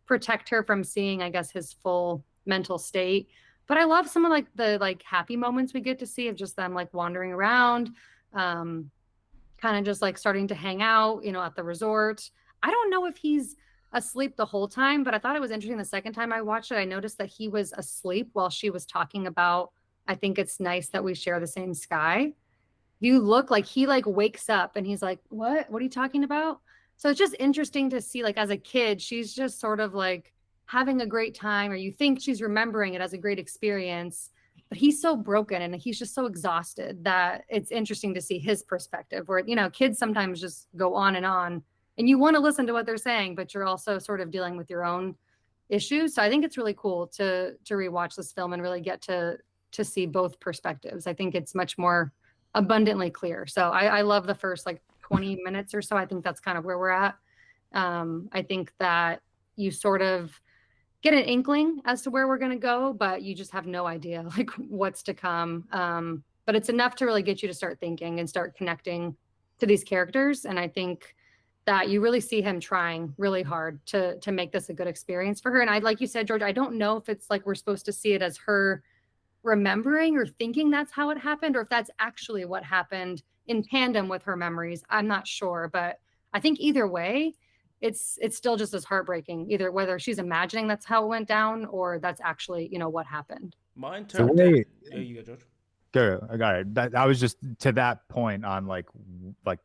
protect her from seeing, I guess, his full mental state. But I love some of like the like happy moments we get to see of just them like wandering around, kind of just like starting to hang out at the resort. I don't know if he's asleep the whole time, but I thought it was interesting the second time I watched it. I noticed that he was asleep while she was talking about, I think it's nice that we share the same sky. You look like he like wakes up and he's like, what are you talking about? So it's just interesting to see, like, as a kid, she's just sort of like having a great time, or you think she's remembering it as a great experience, but he's so broken and he's just so exhausted that it's interesting to see his perspective, where kids sometimes just go on and you want to listen to what they're saying, but you're also sort of dealing with your own issues. So I think it's really cool to rewatch this film and really get to see both perspectives. I think it's much more abundantly clear. So I love the first like 20 minutes or so. I think that's kind of where we're at. I think that you sort of get an inkling as to where we're going to go, but you just have no idea like what's to come. But it's enough to really get you to start thinking and start connecting to these characters. And I think that you really see him trying really hard to make this a good experience for her. And like you said, George, I don't know if it's like we're supposed to see it as her remembering or thinking that's how it happened, or if that's actually what happened in tandem with her memories. I'm not sure, but I think either way, it's still just as heartbreaking, either whether she's imagining that's how it went down or that's actually, you know, what happened. My interpretation. Yeah, you go, George. Good. I got it. I was just to that point on like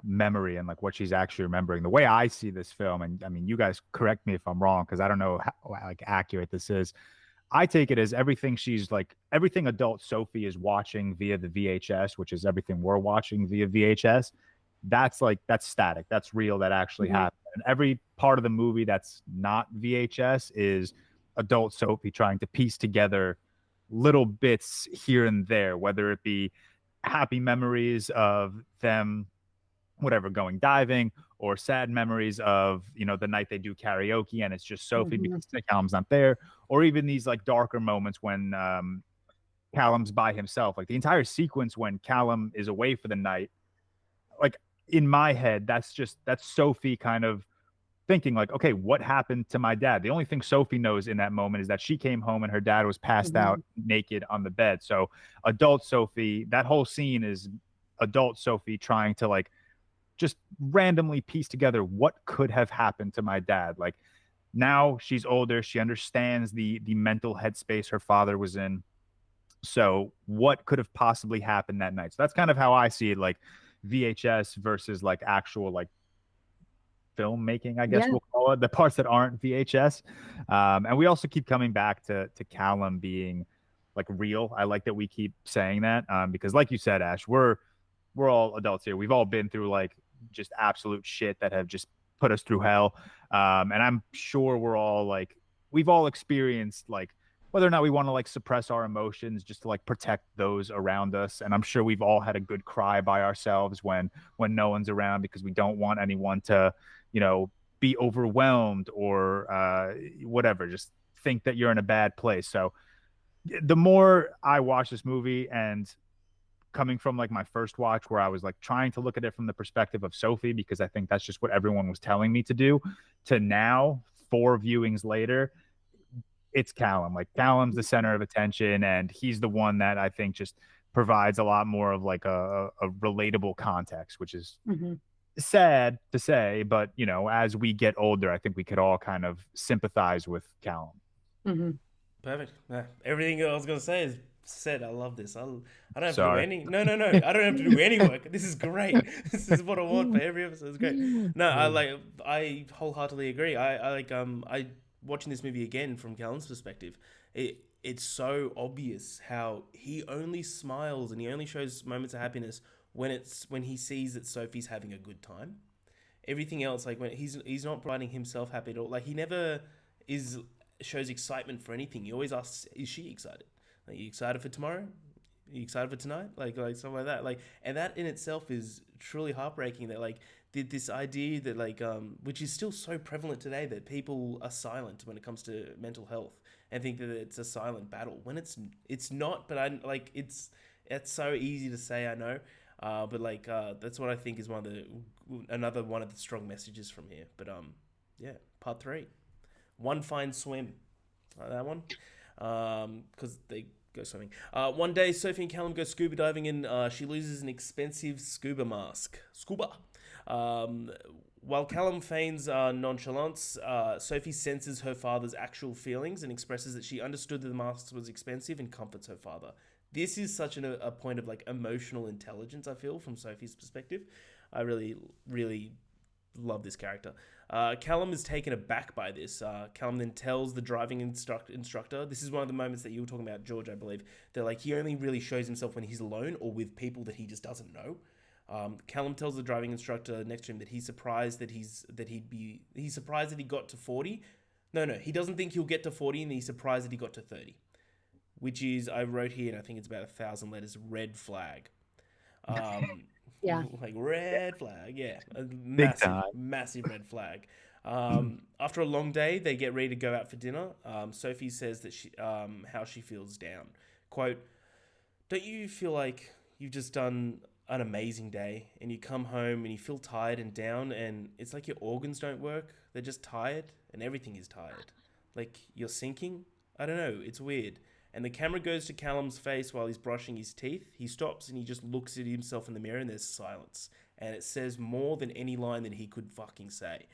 memory and like what she's actually remembering. The way I see this film, and I mean, you guys correct me if I'm wrong because I don't know how like accurate this is. I take it as everything everything adult Sophie is watching via the VHS, which is everything we're watching via VHS. That's static. That's real. That actually happened. And every part of the movie that's not VHS is adult Sophie trying to piece together little bits here and there, whether it be happy memories of them, whatever, going diving, or sad memories of, you know, the night they do karaoke and it's just Sophie because Callum's not there, or even these like darker moments when Callum's by himself. Like the entire sequence when Callum is away for the night, like in my head, that's Sophie kind of thinking like, okay, what happened to my dad? The only thing Sophie knows in that moment is that she came home and her dad was passed out naked on the bed. So adult Sophie, that whole scene is adult Sophie trying to like just randomly piece together what could have happened to my dad. Like now she's older, she understands the mental headspace her father was in. So what could have possibly happened that night? So that's kind of how I see it, like VHS versus like actual like filmmaking, I guess we'll call it, the parts that aren't VHS. And we also keep coming back to Callum being like real. I like that we keep saying that because like you said, Ash, we're all adults here. We've all been through like just absolute shit that have just put us through hell. And I'm sure we've all experienced like whether or not we want to like suppress our emotions just to like protect those around us. And I'm sure we've all had a good cry by ourselves when no one's around because we don't want anyone to, you know, be overwhelmed or whatever, just think that you're in a bad place. So the more I watch this movie, and coming from like my first watch where I was like trying to look at it from the perspective of Sophie, because I think that's just what everyone was telling me to do, to now 4 viewings later, it's Callum. Like Callum's the center of attention, and he's the one that I think just provides a lot more of like a relatable context, which is sad to say, but you know, as we get older, I think we could all kind of sympathize with Callum. Perfect. Everything I was gonna say is said. I love this. I don't have to do any. No. I don't have to do any work. This is great. This is what I want for every episode. It's great. No, I wholeheartedly agree. I watching this movie again from Callum's perspective, it's so obvious how he only smiles and he only shows moments of happiness when he sees that Sophie's having a good time. Everything else, like when he's not providing himself happy at all. Like he never shows excitement for anything. He always asks, "Is she excited? Like, are you excited for tomorrow? Are you excited for tonight?" Like something like that. Like, and that in itself is truly heartbreaking. That like this idea that like which is still so prevalent today, that people are silent when it comes to mental health and think that it's a silent battle when it's not. But I like it's so easy to say, I know. But like that's what I think is another one of the strong messages from here. But yeah, part 3, One Fine Swim, like that one, because they go swimming. One day, Sophie and Callum go scuba diving, and she loses an expensive scuba mask. While Callum feigns nonchalance, Sophie senses her father's actual feelings and expresses that she understood that the mask was expensive and comforts her father. This is such a point of like emotional intelligence, I feel, from Sophie's perspective. I really, really love this character. Callum is taken aback by this. Callum then tells the driving instructor, this is one of the moments that you were talking about, George, I believe, that like he only really shows himself when he's alone or with people that he just doesn't know. Callum tells the driving instructor next to him that he's surprised that he's surprised that he got to 40. No, he doesn't think he'll get to 40, and he's surprised that he got to 30. Which is, I wrote here, and I think it's about 1,000 letters, red flag. Yeah. Like red flag, yeah. A massive red flag. After a long day, they get ready to go out for dinner. Sophie says that how she feels down. Quote, "Don't you feel like you've just done an amazing day and you come home and you feel tired and down and it's like your organs don't work? They're just tired and everything is tired. Like you're sinking? I don't know, it's weird." And the camera goes to Callum's face while he's brushing his teeth. He stops and he just looks at himself in the mirror, and there's silence. And it says more than any line that he could fucking say.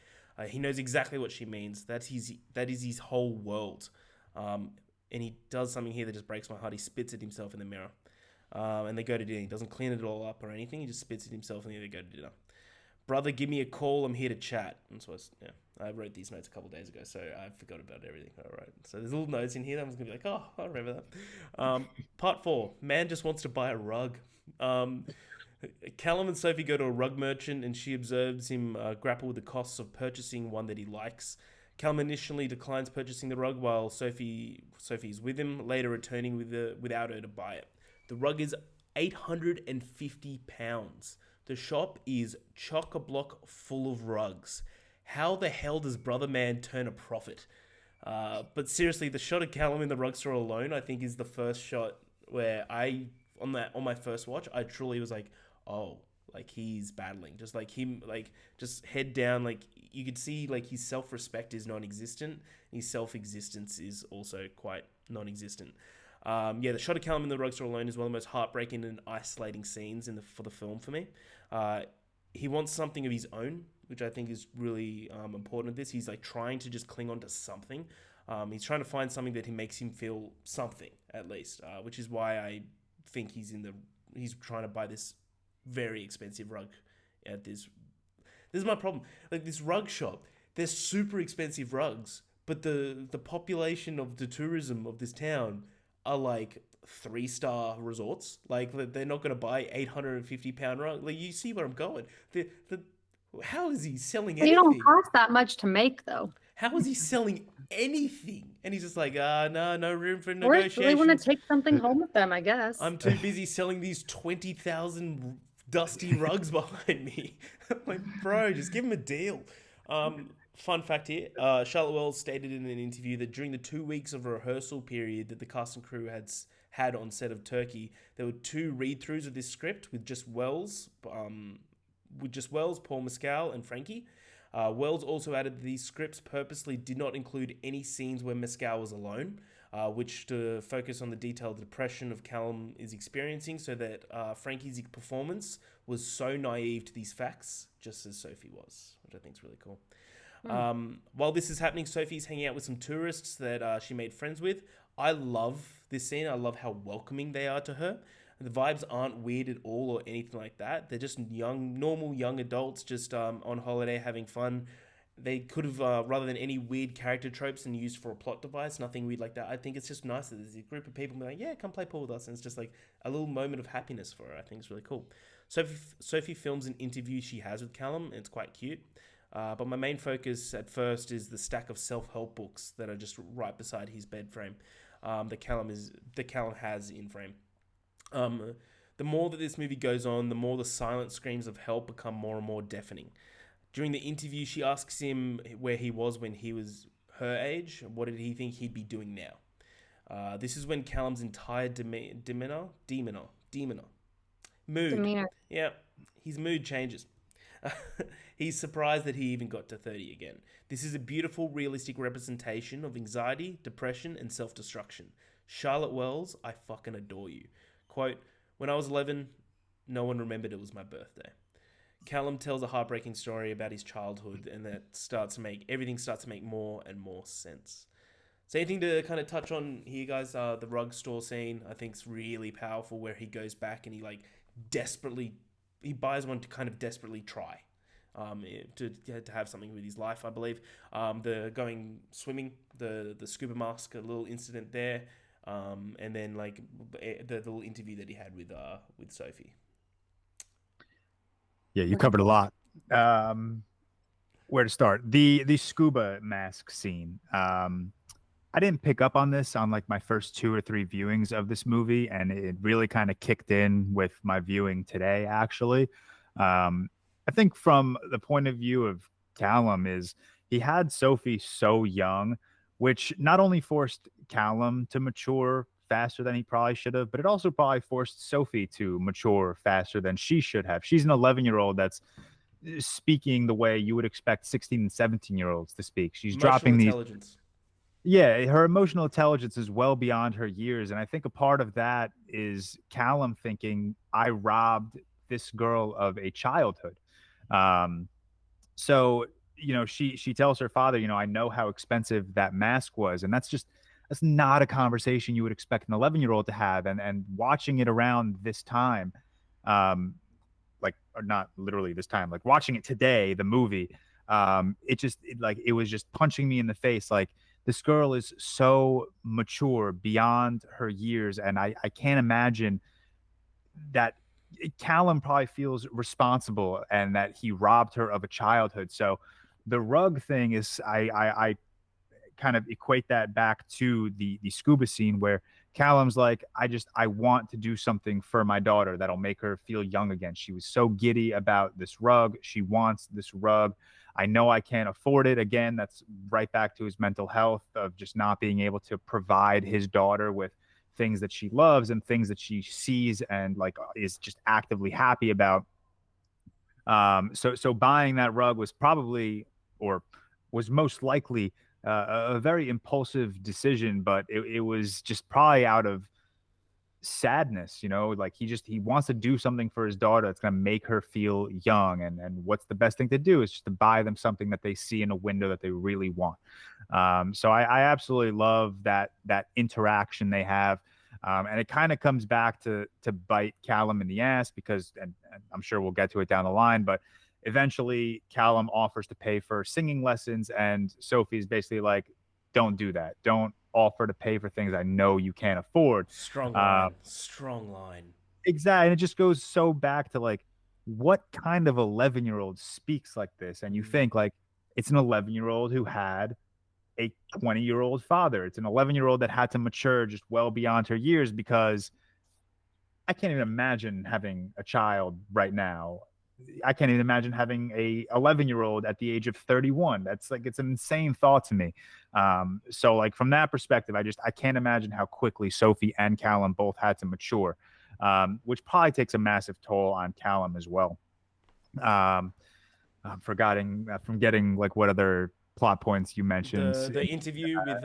He knows exactly what she means. That is his whole world. And he does something here that just breaks my heart. He spits at himself in the mirror. And they go to dinner. He doesn't clean it all up or anything. He just spits at himself and then they go to dinner. Brother, give me a call. I'm here to chat. And so I wrote these notes a couple of days ago, so I forgot about everything I wrote. So there's little notes in here that I was going to be like, oh, I remember that. Part 4, man just wants to buy a rug. Callum and Sophie go to a rug merchant and she observes him grapple with the costs of purchasing one that he likes. Callum initially declines purchasing the rug while Sophie's with him, later returning without her to buy it. The rug is £850. The shop is chock-a-block full of rugs. How the hell does Brother Man turn a profit? But seriously, the shot of Callum in the rug store alone, I think, is the first shot where on my first watch, I truly was like, oh, like he's battling. Just like him, like just head down. Like you could see like his self-respect is non-existent. His self-existence is also quite non-existent. The shot of Callum in the rug store alone is one of the most heartbreaking and isolating scenes for the film for me. He wants something of his own, which I think is really important at this. He's like trying to just cling on to something. He's trying to find something that makes him feel something at least, which is why I think he's trying to buy this very expensive rug at this. This is my problem. Like this rug shop, they're super expensive rugs, but the population of the tourism of this town are like 3-star resorts. Like they're not going to buy £850 rug. Like you see where I'm going. How is he selling anything? They don't cost that much to make though. How is he selling anything? And he's just like, no room for negotiation. They want to take something home with them, I guess. I'm too busy selling these 20,000 dusty rugs behind me. Like, bro, just give him a deal. Fun fact here, Charlotte Wells stated in an interview that during the 2 weeks of rehearsal period that the cast and crew had on set of Turkey, there were 2 read-throughs of this script with just Wells, Paul Mescal, and Frankie. Wells also added that these scripts purposely did not include any scenes where Mescal was alone, which to focus on the detailed depression of Callum is experiencing, so that Frankie's performance was so naive to these facts, just as Sophie was, which I think is really cool. While this is happening, Sophie's hanging out with some tourists that she made friends with. I love this scene. I love how welcoming they are to her. The vibes aren't weird at all or anything like that. They're just normal young adults just on holiday having fun. They could have, rather than any weird character tropes and used for a plot device, nothing weird like that. I think it's just nice that there's a group of people like, yeah, come play pool with us. And it's just like a little moment of happiness for her. I think it's really cool. Sophie films an interview she has with Callum, and it's quite cute. But my main focus at first is the stack of self-help books that are just right beside his bed frame that Callum has in frame. The more that this movie goes on, the more the silent screams of help become more and more deafening. During the interview, she asks him where he was when he was her age. What did he think he'd be doing now? This is when Callum's entire demeanor, yeah, his mood changes. He's surprised that he even got to 30 again. This is a beautiful, realistic representation of anxiety, depression, and self-destruction. Charlotte Wells, I fucking adore you. Quote, when I was 11, no one remembered it was my birthday. Callum tells a heartbreaking story about his childhood, and everything starts to make more and more sense. So anything to kind of touch on here, guys? The rug store scene, I think, is really powerful, where he goes back and he buys one to kind of desperately try to have something with his life, I believe. The going swimming, the scuba mask, a little incident there, and then like the little interview that he had with Sophie. Yeah, you covered a lot. Where to start? The scuba mask scene. I didn't pick up on this on like my first 2 or 3 viewings of this movie, and it really kind of kicked in with my viewing today, actually. I think from the point of view of Callum is he had Sophie so young, which not only forced Callum to mature faster than he probably should have, but it also probably forced Sophie to mature faster than she should have. She's an 11-year-old that's speaking the way you would expect 16 and 17-year-olds to speak. She's dropping these... Intelligence. Yeah, her emotional intelligence is well beyond her years. And I think a part of that is Callum thinking, I robbed this girl of a childhood. So she tells her father, I know how expensive that mask was. And that's not a conversation you would expect an 11-year-old to have. And watching it around this time, like, or not literally this time, like watching it today, the movie, it was just punching me in the face. Like, this girl is so mature beyond her years. And I can't imagine that Callum probably feels responsible and that he robbed her of a childhood. So the rug thing is, I kind of equate that back to the scuba scene where Callum's like, I want to do something for my daughter that'll make her feel young again. She was so giddy about this rug. She wants this rug. I know I can't afford it. Again, that's right back to his mental health of just not being able to provide his daughter with things that she loves and things that she sees and like is just actively happy about. So buying that rug was probably, or was most likely, a very impulsive decision, but it was just probably out of sadness, like he wants to do something for his daughter that's going to make her feel young. And what's the best thing to do is just to buy them something that they see in a window that they really want. So I absolutely love that interaction they have. And it kind of comes back to bite Callum in the ass because, and I'm sure we'll get to it down the line, but eventually Callum offers to pay for singing lessons, and Sophie's basically like, don't do that. Don't offer to pay for things I know you can't afford. Strong line. Strong line. Exactly. And it just goes so back to like, what kind of 11-year-old speaks like this? And you think like, it's an 11-year-old who had a 20-year-old father. It's an 11-year-old that had to mature just well beyond her years, because I can't even imagine having a child right now. I can't even imagine having a 11-year-old at the age of 31. That's like, it's an insane thought to me. So like from that perspective, I can't imagine how quickly Sophie and Callum both had to mature, which probably takes a massive toll on Callum as well. I'm forgetting like what other plot points you mentioned. The interview with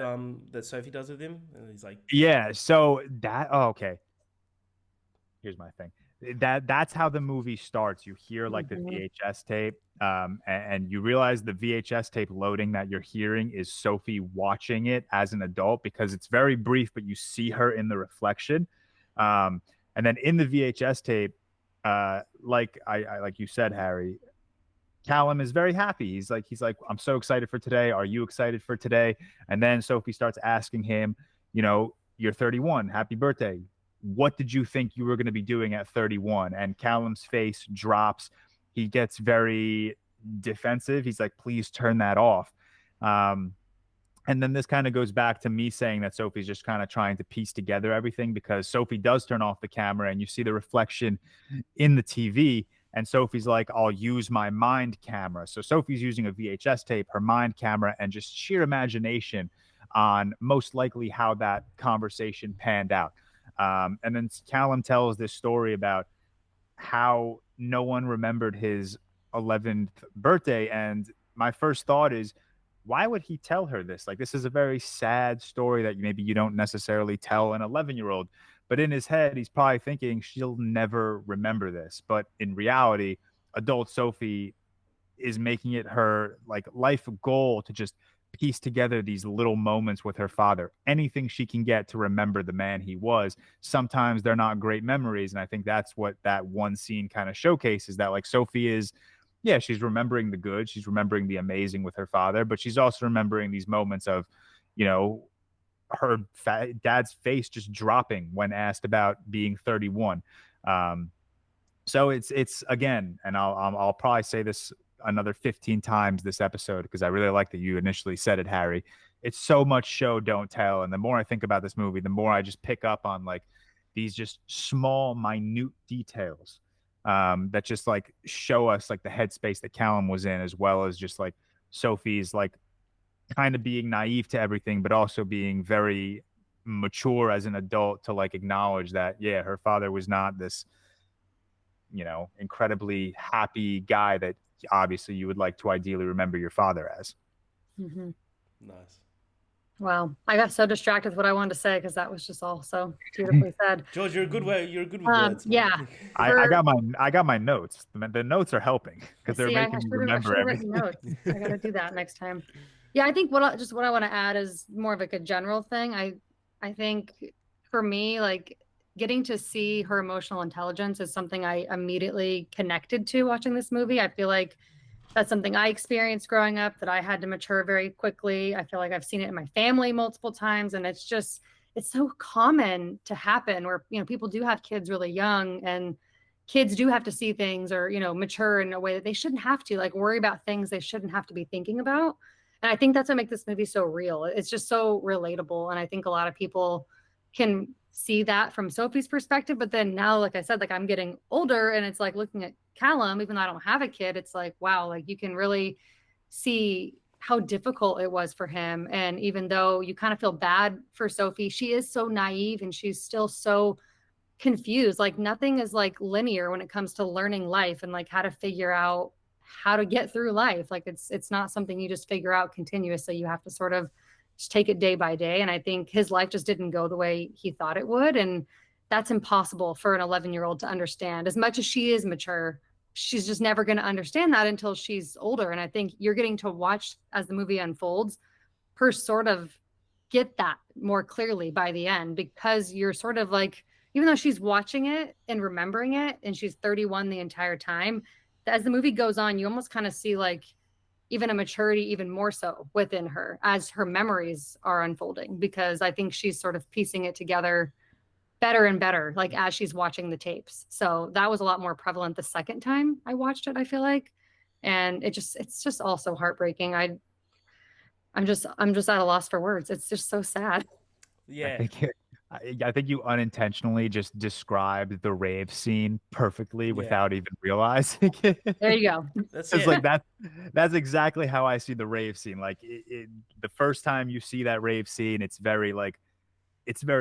that Sophie does with him, and he's like, yeah. So that, oh, okay. Here's my thing. That's how the movie starts. You hear like the VHS tape, and you realize the VHS tape loading that you're hearing is Sophie watching it as an adult, because it's very brief, but you see her in the reflection. And then in the VHS tape, like you said, Harry, Callum is very happy. He's like, I'm so excited for today. Are you excited for today? And then Sophie starts asking him, you're 31. Happy birthday. What did you think you were going to be doing at 31? And Callum's face drops. He gets very defensive. He's like, please turn that off. And then this kind of goes back to me saying that Sophie's just kind of trying to piece together everything, because Sophie does turn off the camera and you see the reflection in the TV. And Sophie's like, I'll use my mind camera. So Sophie's using a VHS tape, her mind camera, and just sheer imagination on most likely how that conversation panned out. And then Callum tells this story about how no one remembered his 11th birthday. And my first thought is, why would he tell her this? Like, this is a very sad story that maybe you don't necessarily tell an 11-year-old. But in his head, he's probably thinking she'll never remember this. But in reality, adult Sophie is making it her like life goal to just piece together these little moments with her father, anything she can get to remember the man he was. Sometimes they're not great memories. And I think that's what that one scene kind of showcases, that like Sophie is, yeah, she's remembering the good, she's remembering the amazing with her father, but she's also remembering these moments of, her dad's face just dropping when asked about being 31. So it's again, and I'll probably say this another 15 times this episode, because I really like that you initially said it, Harry. It's so much show, don't tell. And the more I think about this movie, the more I just pick up on like these just small, minute details that just like show us like the headspace that Callum was in, as well as just like Sophie's like kind of being naive to everything, but also being very mature as an adult to like acknowledge that, yeah, her father was not this, incredibly happy guy that obviously you would like to ideally remember your father as. Mm-hmm. Nice. Wow. I got so distracted with what I wanted to say because that was just all so beautifully said. George, you're a good way. You're good with words, man. Yeah. I got my notes. The notes are helping because they're See, I making me should remember have written everything. notes. I got to do that next time. Yeah, I think what I want to add is more of like a general thing. I think for me, like getting to see her emotional intelligence is something I immediately connected to watching this movie. I feel like that's something I experienced growing up that I had to mature very quickly. I feel like I've seen it in my family multiple times, and it's so common to happen where, people do have kids really young, and kids do have to see things or, mature in a way that they shouldn't have to, like worry about things they shouldn't have to be thinking about. And I think that's what makes this movie so real. It's just so relatable. And I think a lot of people can see that from Sophie's perspective. But then now, like I said, like I'm getting older and it's like looking at Callum, even though I don't have a kid, it's like, wow, like you can really see how difficult it was for him. And even though you kind of feel bad for Sophie, she is so naive and she's still so confused. Like nothing is like linear when it comes to learning life and like how to figure out how to get through life. Like it's not something you just figure out continuously. You have to sort of just take it day by day. And I think his life just didn't go the way he thought it would. And that's impossible for an 11-year-old to understand. As much as she is mature, she's just never going to understand that until she's older. And I think you're getting to watch as the movie unfolds, her sort of get that more clearly by the end, because you're sort of like, even though she's watching it and remembering it and she's 31 the entire time, as the movie goes on, you almost kind of see like even a maturity even more so within her as her memories are unfolding, because I think she's sort of piecing it together better and better, like as she's watching the tapes. So that was a lot more prevalent the second time I watched it, I feel like. And it's just also heartbreaking. I'm just at a loss for words. It's just so sad. Yeah. I think you unintentionally just described the rave scene perfectly without even realizing it. There you go. That's It's it. like that's exactly how I see the rave scene. Like the first time you see that rave scene, it's very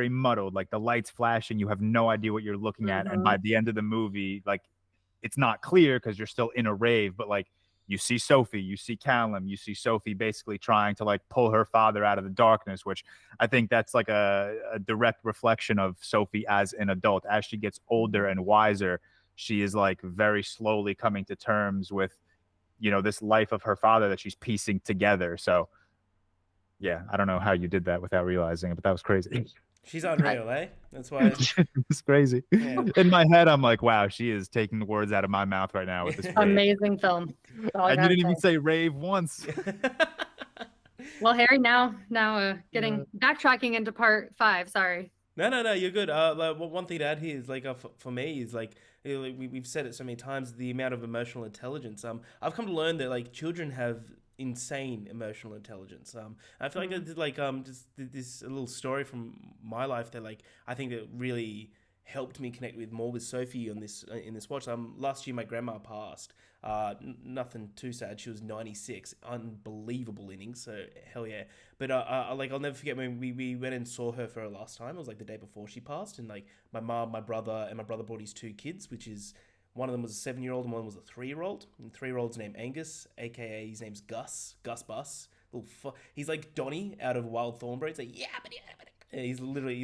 muddled. Like the lights flashing, you have no idea what you're looking at. And by the end of the movie, like it's not clear because you're still in a rave, but like you see Sophie, you see Callum, you see Sophie basically trying to like pull her father out of the darkness, which I think that's like a direct reflection of Sophie as an adult. As she gets older and wiser, she is like very slowly coming to terms with, this life of her father that she's piecing together. So yeah, I don't know how you did that without realizing it, but that was crazy. She's unreal, eh? That's why it's crazy. Yeah. In my head, I'm like, wow, she is taking the words out of my mouth right now with this rave. Amazing film. And you didn't even say rave once. Well, Harry, now getting backtracking into part 5. Sorry. No, you're good. Like, one thing to add here is like for me is like we've said it so many times, the amount of emotional intelligence. I've come to learn that like children have insane emotional intelligence. I feel like I did like just this a little story from my life that like I think that really helped me connect with more with Sophie on this in this watch. Last year my grandma passed. Nothing too sad. She was 96. Unbelievable innings. So hell yeah. But like I'll never forget when we went and saw her for her last time. It was like the day before she passed, and like my mom, my brother brought his 2 kids, which is one of them was a 7-year-old and one was a 3-year-old. And the 3-year-old's named Angus, aka his name's Gus Bus. He's like Donnie out of Wild Thornberry. It's like he's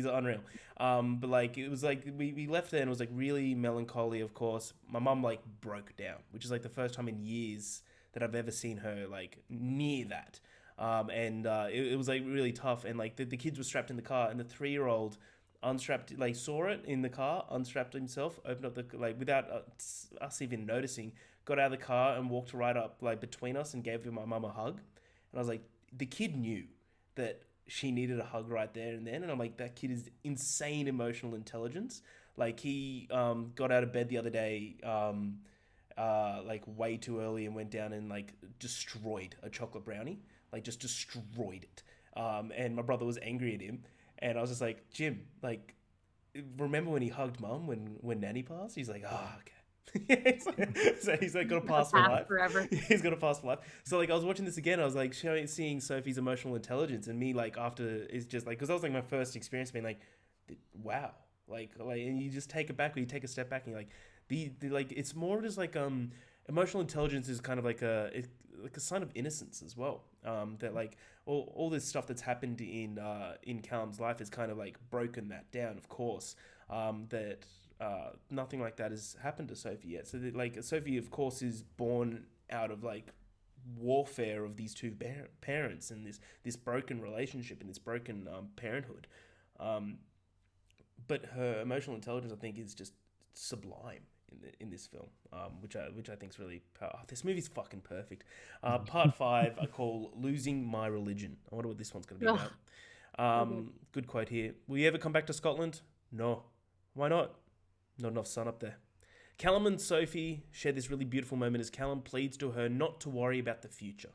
unreal. But like it was like we left there and it was like really melancholy. Of course, my mum like broke down, which is like the first time in years that I've ever seen her like near that. And it was like really tough. And like the kids were strapped in the car, and the 3-year-old unstrapped, like saw it in the car, unstrapped himself, opened up the like without us even noticing, got out of the car and walked right up like between us and gave my mum a hug. And I was like, the kid knew that she needed a hug right there and then. And I'm like, that kid is insane emotional intelligence. Like he got out of bed the other day like way too early and went down and like destroyed a chocolate brownie, like just destroyed it. And my brother was angry at him, and I was just like, Jim, like, remember when he hugged mum when Nanny passed? He's like, oh, okay. So he's like got a pass for life forever. He's got a pass for life. So like I was watching this again, I was like seeing Sophie's emotional intelligence, and me like after is just like, because that was like my first experience being like, wow, like and you just take it back, or you take a step back and you're like the like it's more just like emotional intelligence is kind of like a sign of innocence as well. That like all this stuff that's happened in Callum's life has kind of like broken that down. Of course, that nothing like that has happened to Sophie yet. So that, like Sophie, of course, is born out of like warfare of these two parents and this broken relationship and this broken parenthood. But her emotional intelligence, I think, is just sublime in this film, which I think is really this movie's fucking perfect. Part 5 I call Losing My Religion. I wonder what this one's going to be about. Good quote here. Will you ever come back to Scotland? No. Why not? Not enough sun up there. Callum and Sophie share this really beautiful moment as Callum pleads to her not to worry about the future,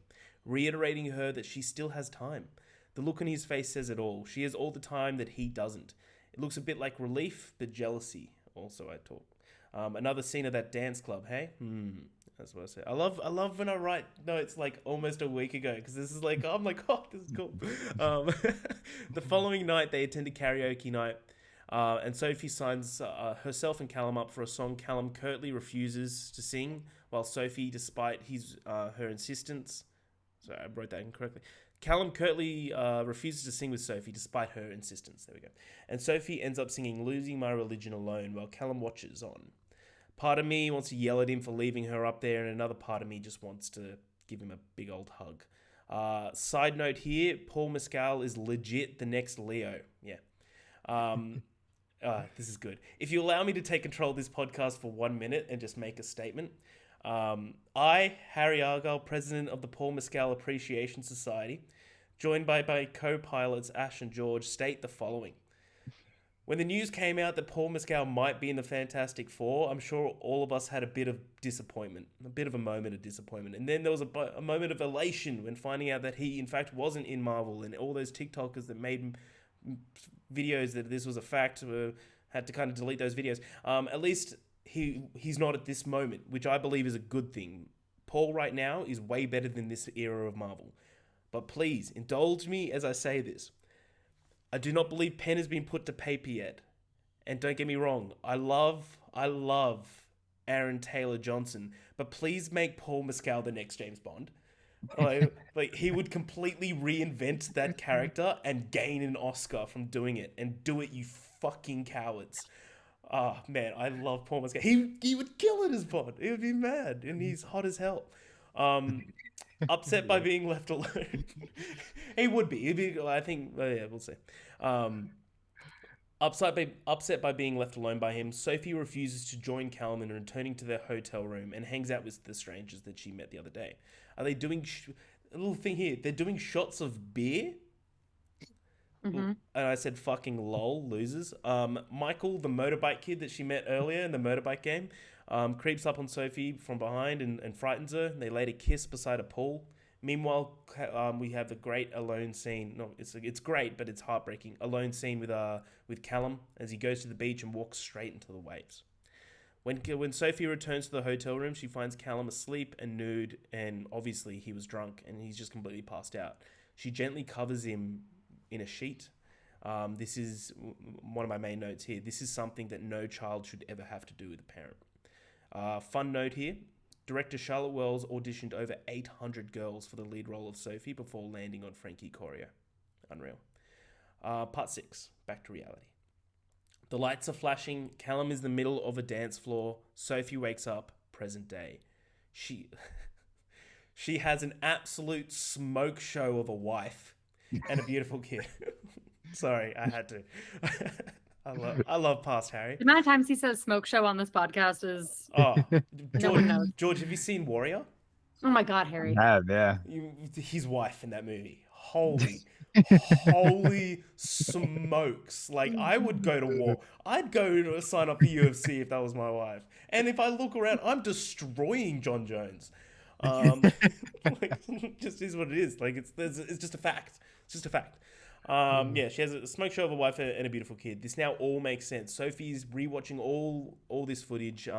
reiterating her that she still has time. The look on his face says it all. She has all the time that he doesn't. It looks a bit like relief, but jealousy. Also, I talk. Another scene of that dance club, hey? That's what I say. I love when I write notes like almost a week ago, because this is like, I'm like, oh, this is cool. The following night, they attend a karaoke night, and Sophie signs herself and Callum up for a song Callum curtly refuses to sing, while Sophie, despite her insistence... Sorry, I wrote that incorrectly. Callum curtly refuses to sing with Sophie despite her insistence. There we go. And Sophie ends up singing Losing My Religion alone while Callum watches on. Part of me wants to yell at him for leaving her up there, and another part of me just wants to give him a big old hug. Side note here, Paul Mescal is legit the next Leo. Yeah. This is good. If you allow me to take control of this podcast for 1 minute and just make a statement... I, Harry Argyle, president of the Paul Mescal Appreciation Society, joined by co-pilots Ash and George, state the following. When the news came out that Paul Mescal might be in the Fantastic Four, I'm sure all of us had a bit of disappointment, a bit of a moment of disappointment. And then there was a moment of elation when finding out that he, in fact, wasn't in Marvel, and all those TikTokers that made videos that this was a fact had to kind of delete those videos. At least... He's not at this moment, which I believe is a good thing. Paul right now is way better than this era of Marvel. But please, indulge me as I say this. I do not believe pen has been put to paper yet. And don't get me wrong, I love Aaron Taylor Johnson, but please make Paul Mescal the next James Bond. Like he would completely reinvent that character and gain an Oscar from doing it. And do it, you fucking cowards. Oh, man, I love Paul Mescal. He would kill it as Bond. He would be mad, and he's hot as hell. Upset by being left alone. He would be. He'd be. I think. Well, yeah, we'll see. Upset by being left alone by him, Sophie refuses to join Callum in returning to their hotel room and hangs out with the strangers that she met the other day. Are they doing... a little thing here. They're doing shots of beer... Mm-hmm. And I said fucking lol, losers. Michael, the motorbike kid that she met earlier in the motorbike game, creeps up on Sophie from behind and frightens her. They later kiss beside a pool. Meanwhile, we have the great alone scene. No, it's great, but it's heartbreaking. Alone scene with Callum as he goes to the beach and walks straight into the waves. When Sophie returns to the hotel room, she finds Callum asleep and nude, and obviously he was drunk and he's just completely passed out. She gently covers him in a sheet. This is one of my main notes here. This is something that no child should ever have to do with a parent. Fun note here. Director Charlotte Wells auditioned over 800 girls for the lead role of Sophie before landing on Frankie Corio. Unreal. Part 6. Back to reality. The lights are flashing. Callum is in the middle of a dance floor. Sophie wakes up. Present day. She has an absolute smoke show of a wife and a beautiful kid. Sorry, I had to. I love past Harry. The amount of times he says smoke show on this podcast is... Oh, no one knows. George, have you seen Warrior? Oh my God, Harry. Yeah. His wife in that movie. Holy smokes. Like, I would go to war. I'd go to sign up for UFC if that was my wife. And if I look around, I'm destroying John Jones. Like, just is what it is. Like, it's just a fact. It's just a fact. Yeah, she has a smoke show of a wife and a beautiful kid. This now all makes sense. Sophie's rewatching all this footage,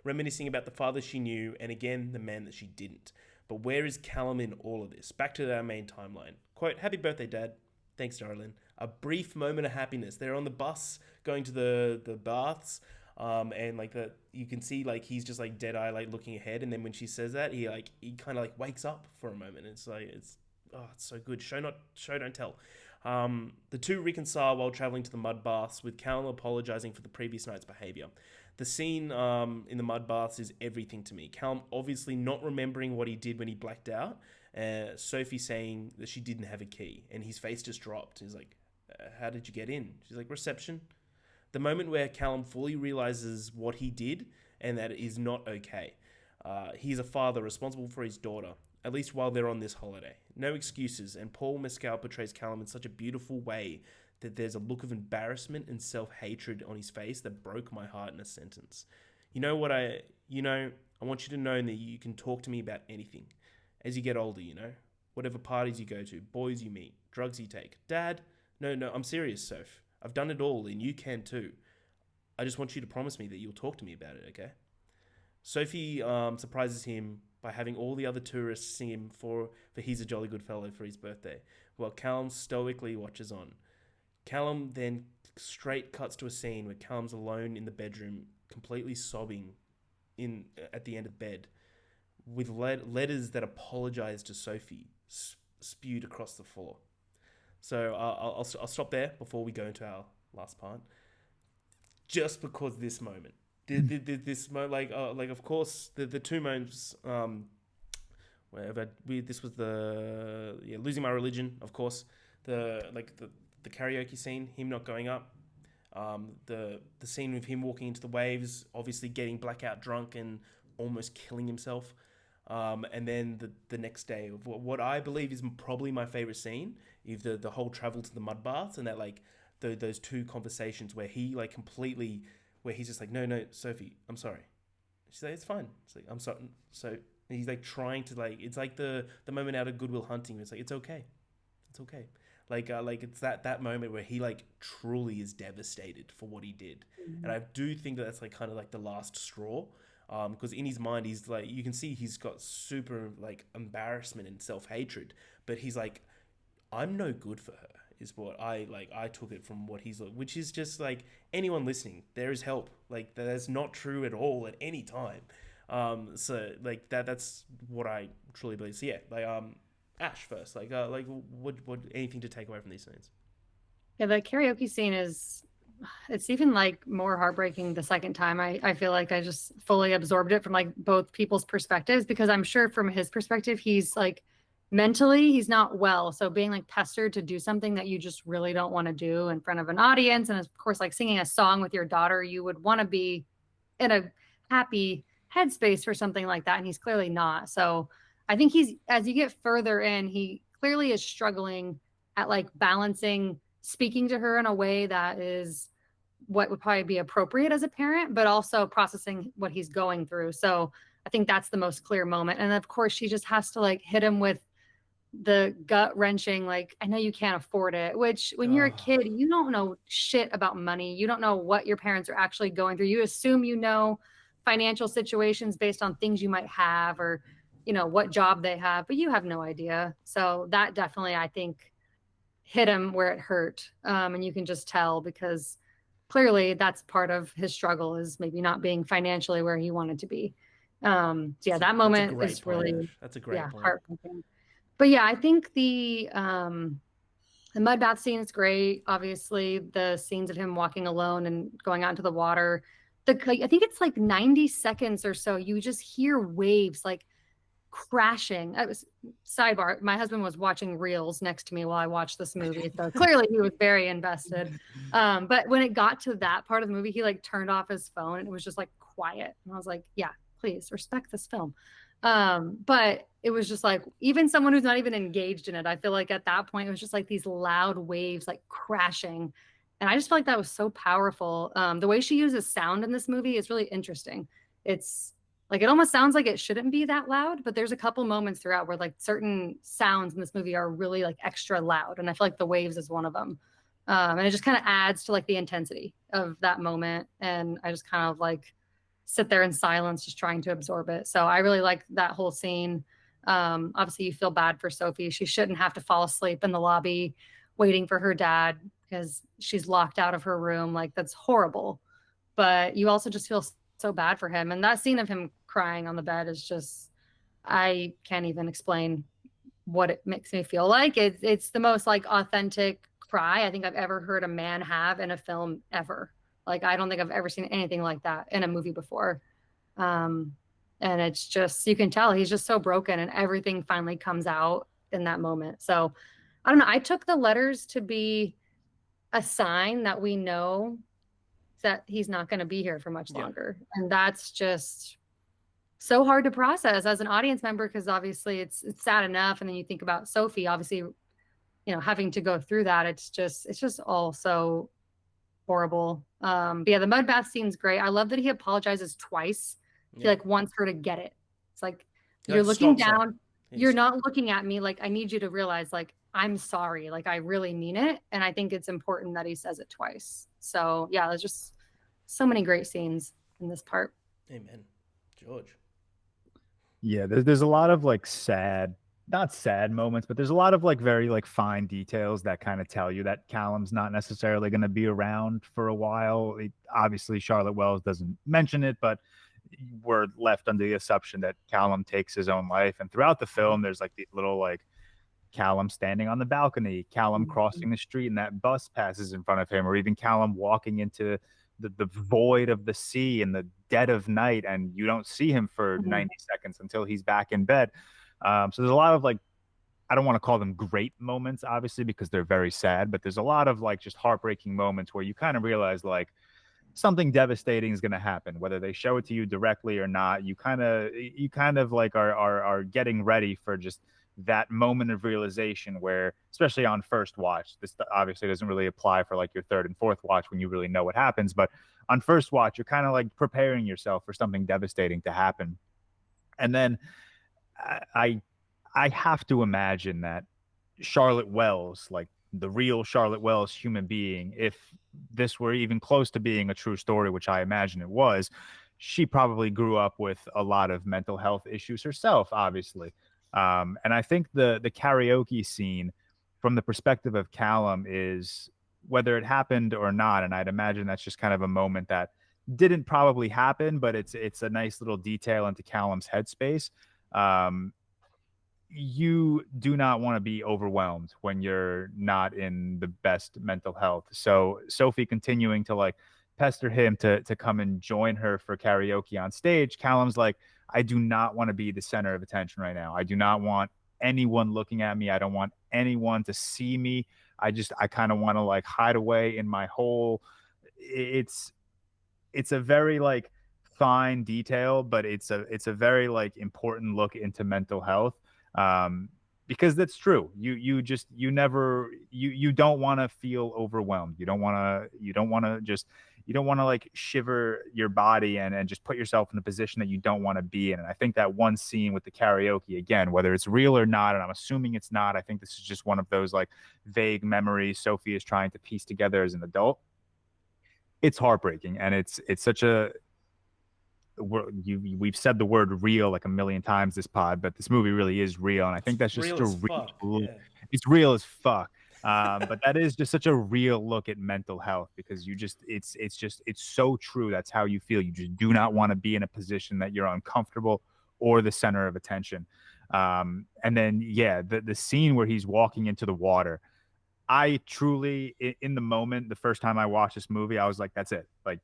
reminiscing about the father she knew, and again, the man that she didn't. But where is Callum in all of this? Back to our main timeline. Quote, "Happy birthday, Dad." Thanks, darling. A brief moment of happiness. They're on the bus going to the baths. And like that, you can see like he's just like dead eye, like looking ahead, and then when she says that, he kind of like wakes up for a moment. It's like it's so good. Show don't tell. The two reconcile while traveling to the mud baths, with Callum apologizing for the previous night's behavior. The scene in the mud baths is everything to me. Callum obviously not remembering what he did when he blacked out. Sophie saying that she didn't have a key, and his face just dropped. He's like, "How did you get in?" She's like, "Reception." The moment where Callum fully realizes what he did and that it is not okay. He's a father responsible for his daughter, at least while they're on this holiday. No excuses, and Paul Mescal portrays Callum in such a beautiful way that there's a look of embarrassment and self-hatred on his face that broke my heart in a sentence. I want you to know that you can talk to me about anything. As you get older, whatever parties you go to, boys you meet, drugs you take. Dad, no, I'm serious, Soph. I've done it all, and you can too. I just want you to promise me that you'll talk to me about it, okay? Sophie surprises him by having all the other tourists sing him for He's a Jolly Good Fellow for his birthday, while Callum stoically watches on. Callum then straight cuts to a scene where Callum's alone in the bedroom, completely sobbing at the end of bed, with letters that apologize to Sophie spewed across the floor. So I'll stop there before we go into our last part. Just because this moment, this moment, like of course the two moments, this was the losing my religion, of course, the karaoke scene, him not going up, the scene with him walking into the waves, obviously getting blackout drunk and almost killing himself. And then the next day, of what I believe is probably my favorite scene, is the whole travel to the mud baths, and that like those two conversations where he like completely, where he's just like, no, Sophie, I'm sorry. She's like, it's fine. It's like, I'm sorry. So he's like trying to like, it's like the moment out of Good Will Hunting. It's like, it's okay. Like it's that moment where he like truly is devastated for what he did. Mm-hmm. And I do think that's like kind of like the last straw. Because in his mind, he's like, you can see he's got super like embarrassment and self-hatred, but he's like, I'm no good for her, is what I took it from what he's like, which is just like, anyone listening, there is help. Like that's not true at all at any time. So like that's what I truly believe. So yeah, like Ash first, like what anything to take away from these scenes? Yeah, the karaoke scene it's even like more heartbreaking the second time. I feel like I just fully absorbed it from like both people's perspectives, because I'm sure from his perspective, he's like mentally, he's not well. So being like pestered to do something that you just really don't want to do in front of an audience. And of course, like singing a song with your daughter, you would want to be in a happy headspace for something like that. And he's clearly not. So I think as you get further in, he clearly is struggling at like balancing speaking to her in a way that is what would probably be appropriate as a parent, but also processing what he's going through. So I think that's the most clear moment. And of course, she just has to like hit him with the gut wrenching, like, I know you can't afford it, which when you're a kid, you don't know shit about money. You don't know what your parents are actually going through. You assume you know financial situations based on things you might have, or, what job they have, but you have no idea. So that definitely, I think, hit him where it hurt. And you can just tell, because clearly that's part of his struggle, is maybe not being financially where he wanted to be. So yeah, that moment is point, really, that's a great point. Heartbreaking. But yeah, I think the mud bath scene is great. Obviously the scenes of him walking alone and going out into the water, I think it's like 90 seconds or so, you just hear waves like crashing. Sidebar, my husband was watching reels next to me while I watched this movie, so clearly he was very invested. But when it got to that part of the movie, he like turned off his phone and it was just like quiet, and I was like, yeah, please respect this film. But it was just like, even someone who's not even engaged in it, I feel like at that point it was just like these loud waves like crashing, and I just feel like that was so powerful. The way she uses sound in this movie is really interesting. It's like, it almost sounds like it shouldn't be that loud, but there's a couple moments throughout where like certain sounds in this movie are really like extra loud. And I feel like the waves is one of them. And it just kind of adds to like the intensity of that moment. And I just kind of like sit there in silence, just trying to absorb it. So I really like that whole scene. Obviously you feel bad for Sophie. She shouldn't have to fall asleep in the lobby waiting for her dad because she's locked out of her room. Like, that's horrible. but you also just feel so bad for him. And that scene of him crying on the bed is just, I can't even explain what it makes me feel like. It's the most like authentic cry I think I've ever heard a man have in a film ever. Like, I don't think I've ever seen anything like that in a movie before. And it's just, you can tell he's just so broken, and everything finally comes out in that moment. So I don't know. I took the letters to be a sign that we know that he's not going to be here for much longer. And that's just so hard to process as an audience member, because obviously it's sad enough. And then you think about Sophie, obviously, having to go through that. It's just all so horrible. But yeah, the mud bath scene's great. I love that he apologizes twice. He like wants her to get it. It's like, you're looking down, you're not looking at me. Like, I need you to realize, like, I'm sorry. Like, I really mean it. And I think it's important that he says it twice. So yeah, there's just so many great scenes in this part. Amen. George. Yeah, there's a lot of like not sad moments, but there's a lot of like very like fine details that kind of tell you that Callum's not necessarily going to be around for a while. Obviously, Charlotte Wells doesn't mention it, but we're left under the assumption that Callum takes his own life. And throughout the film, there's like the little like Callum standing on the balcony, Callum crossing the street, and that bus passes in front of him, or even Callum walking into the void of the sea in the dead of night, and you don't see him for 90 seconds until he's back in bed. So there's a lot of like, I don't want to call them great moments, obviously, because they're very sad, but there's a lot of like just heartbreaking moments where you kind of realize like something devastating is going to happen, whether they show it to you directly or not. You kind of like are getting ready for just that moment of realization where, especially on first watch, this obviously doesn't really apply for like your third and fourth watch when you really know what happens, but on first watch, you're kind of like preparing yourself for something devastating to happen. And then I have to imagine that Charlotte Wells, like the real Charlotte Wells human being, if this were even close to being a true story, which I imagine it was, she probably grew up with a lot of mental health issues herself, obviously. And I think the karaoke scene, from the perspective of Callum, is whether it happened or not, and I'd imagine that's just kind of a moment that didn't probably happen, but it's a nice little detail into Callum's headspace. You do not want to be overwhelmed when you're not in the best mental health. So Sophie continuing to like pester him to come and join her for karaoke on stage. Callum's like, I do not want to be the center of attention right now. I do not want anyone looking at me. I don't want anyone to see me. I kind of want to like hide away in my hole. It's a very like fine detail, but it's a very like important look into mental health. Because that's true. You don't want to feel overwhelmed. You don't want to like shiver your body and just put yourself in a position that you don't want to be in. And I think that one scene with the karaoke, again, whether it's real or not, and I'm assuming it's not, I think this is just one of those like vague memories Sophie is trying to piece together as an adult. It's heartbreaking, and it's such a, we've said the word real like a million times this pod, but this movie really is real, and I think that's just such a real, it's real as fuck. But that is just such a real look at mental health, because it's so true. That's how you feel. You just do not want to be in a position that you're uncomfortable or the center of attention. And then the scene where he's walking into the water, I truly, in the moment, the first time I watched this movie, I was like, that's it. Like,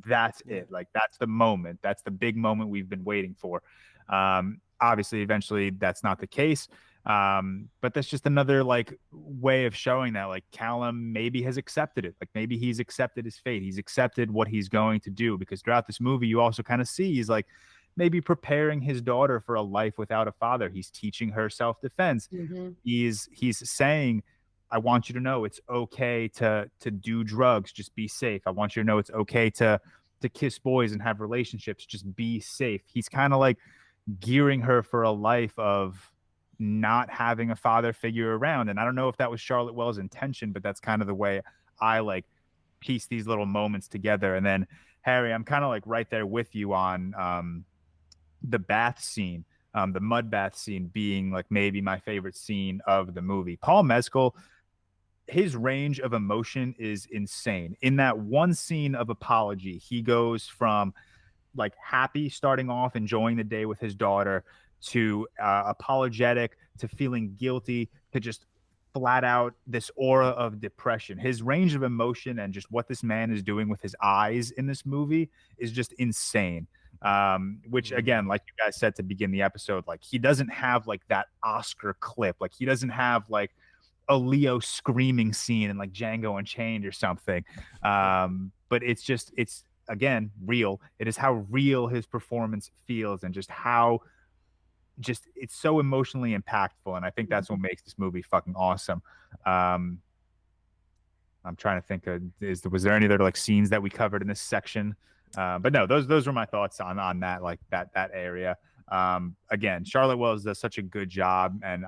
that's it. Like, that's the moment. That's the big moment we've been waiting for. Obviously, eventually, that's not the case. But that's just another like way of showing that like Callum maybe has accepted it. Like, maybe he's accepted his fate. He's accepted what he's going to do, because throughout this movie, you also kind of see he's like maybe preparing his daughter for a life without a father. He's teaching her self-defense. Mm-hmm. He's saying, I want you to know it's okay to do drugs. Just be safe. I want you to know it's okay to kiss boys and have relationships. Just be safe. He's kind of like gearing her for a life of not having a father figure around. And I don't know if that was Charlotte Wells' intention, but that's kind of the way I like piece these little moments together. And then Harry, I'm kind of like right there with you on the bath scene, the mud bath scene being like maybe my favorite scene of the movie. Paul Mescal, his range of emotion is insane. In that one scene of apology, he goes from like happy, starting off, enjoying the day with his daughter, to apologetic, to feeling guilty, to just flat out this aura of depression. His range of emotion and just what this man is doing with his eyes in this movie is just insane. Which again, like you guys said to begin the episode, like he doesn't have like that Oscar clip. Like he doesn't have like a Leo screaming scene in like Django Unchained or something. But it's again real. It is how real his performance feels, and just how it's so emotionally impactful. And I think that's what makes this movie fucking awesome. I'm trying to think of, was there any other like scenes that we covered in this section? But no, those were my thoughts on that, like that area. Again, Charlotte Wells does such a good job, and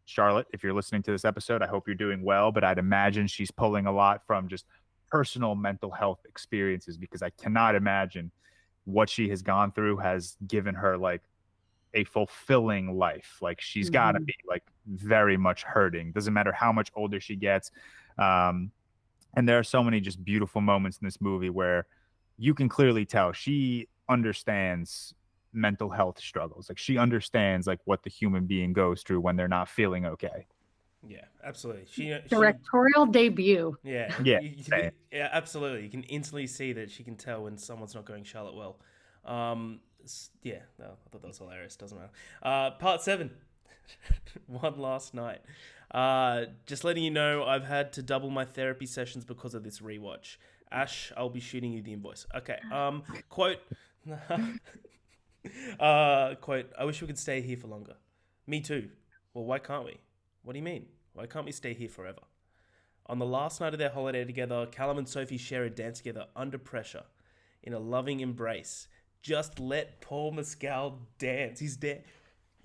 Charlotte, if you're listening to this episode, I hope you're doing well, but I'd imagine she's pulling a lot from just personal mental health experiences, because I cannot imagine what she has gone through has given her like a fulfilling life. Like she's got to be like very much hurting. Doesn't matter how much older she gets. And there are so many just beautiful moments in this movie where you can clearly tell she understands mental health struggles. Like she understands like what the human being goes through when they're not feeling okay. Yeah, absolutely. Directorial debut. Yeah, yeah, yeah, absolutely. You can instantly see that she can tell when someone's not going Charlotte well. Yeah, no, I thought that was hilarious. Doesn't matter. Part 7. One last night. Just letting you know, I've had to double my therapy sessions because of this rewatch. Ash, I'll be shooting you the invoice. Okay. Quote. Quote. I wish we could stay here for longer. Me too. Well, why can't we? What do you mean? Why can't we stay here forever? On the last night of their holiday together, Callum and Sophie share a dance together under pressure, in a loving embrace. Just let Paul Mescal dance. He's there.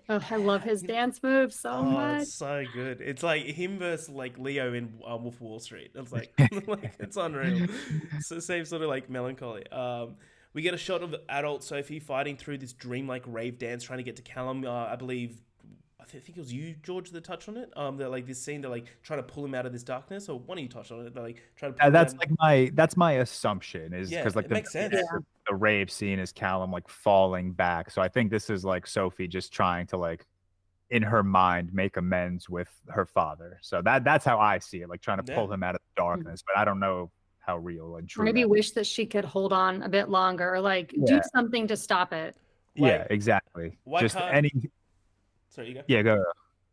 Oh, I love his dance moves so much. It's so good. It's like him versus like Leo in Wolf of Wall Street. It's like, it's unreal. So same sort of like melancholy. We get a shot of adult Sophie fighting through this dreamlike rave dance, trying to get to Callum. I believe, I think it was you, George, that touched on it. They're like this scene, they're like trying to pull him out of this darkness, or one of you touched on it. They're like trying to. That's my assumption, is because like it makes sense. The rave scene is Callum like falling back. So I think this is like Sophie just trying to like, in her mind, make amends with her father. So that's how I see it, like trying to pull him out of the darkness. But I don't know how real and true. Maybe wish that she could hold on a bit longer, or like do something to stop it. Yeah, exactly. Just any. Sorry, you go. Yeah, go.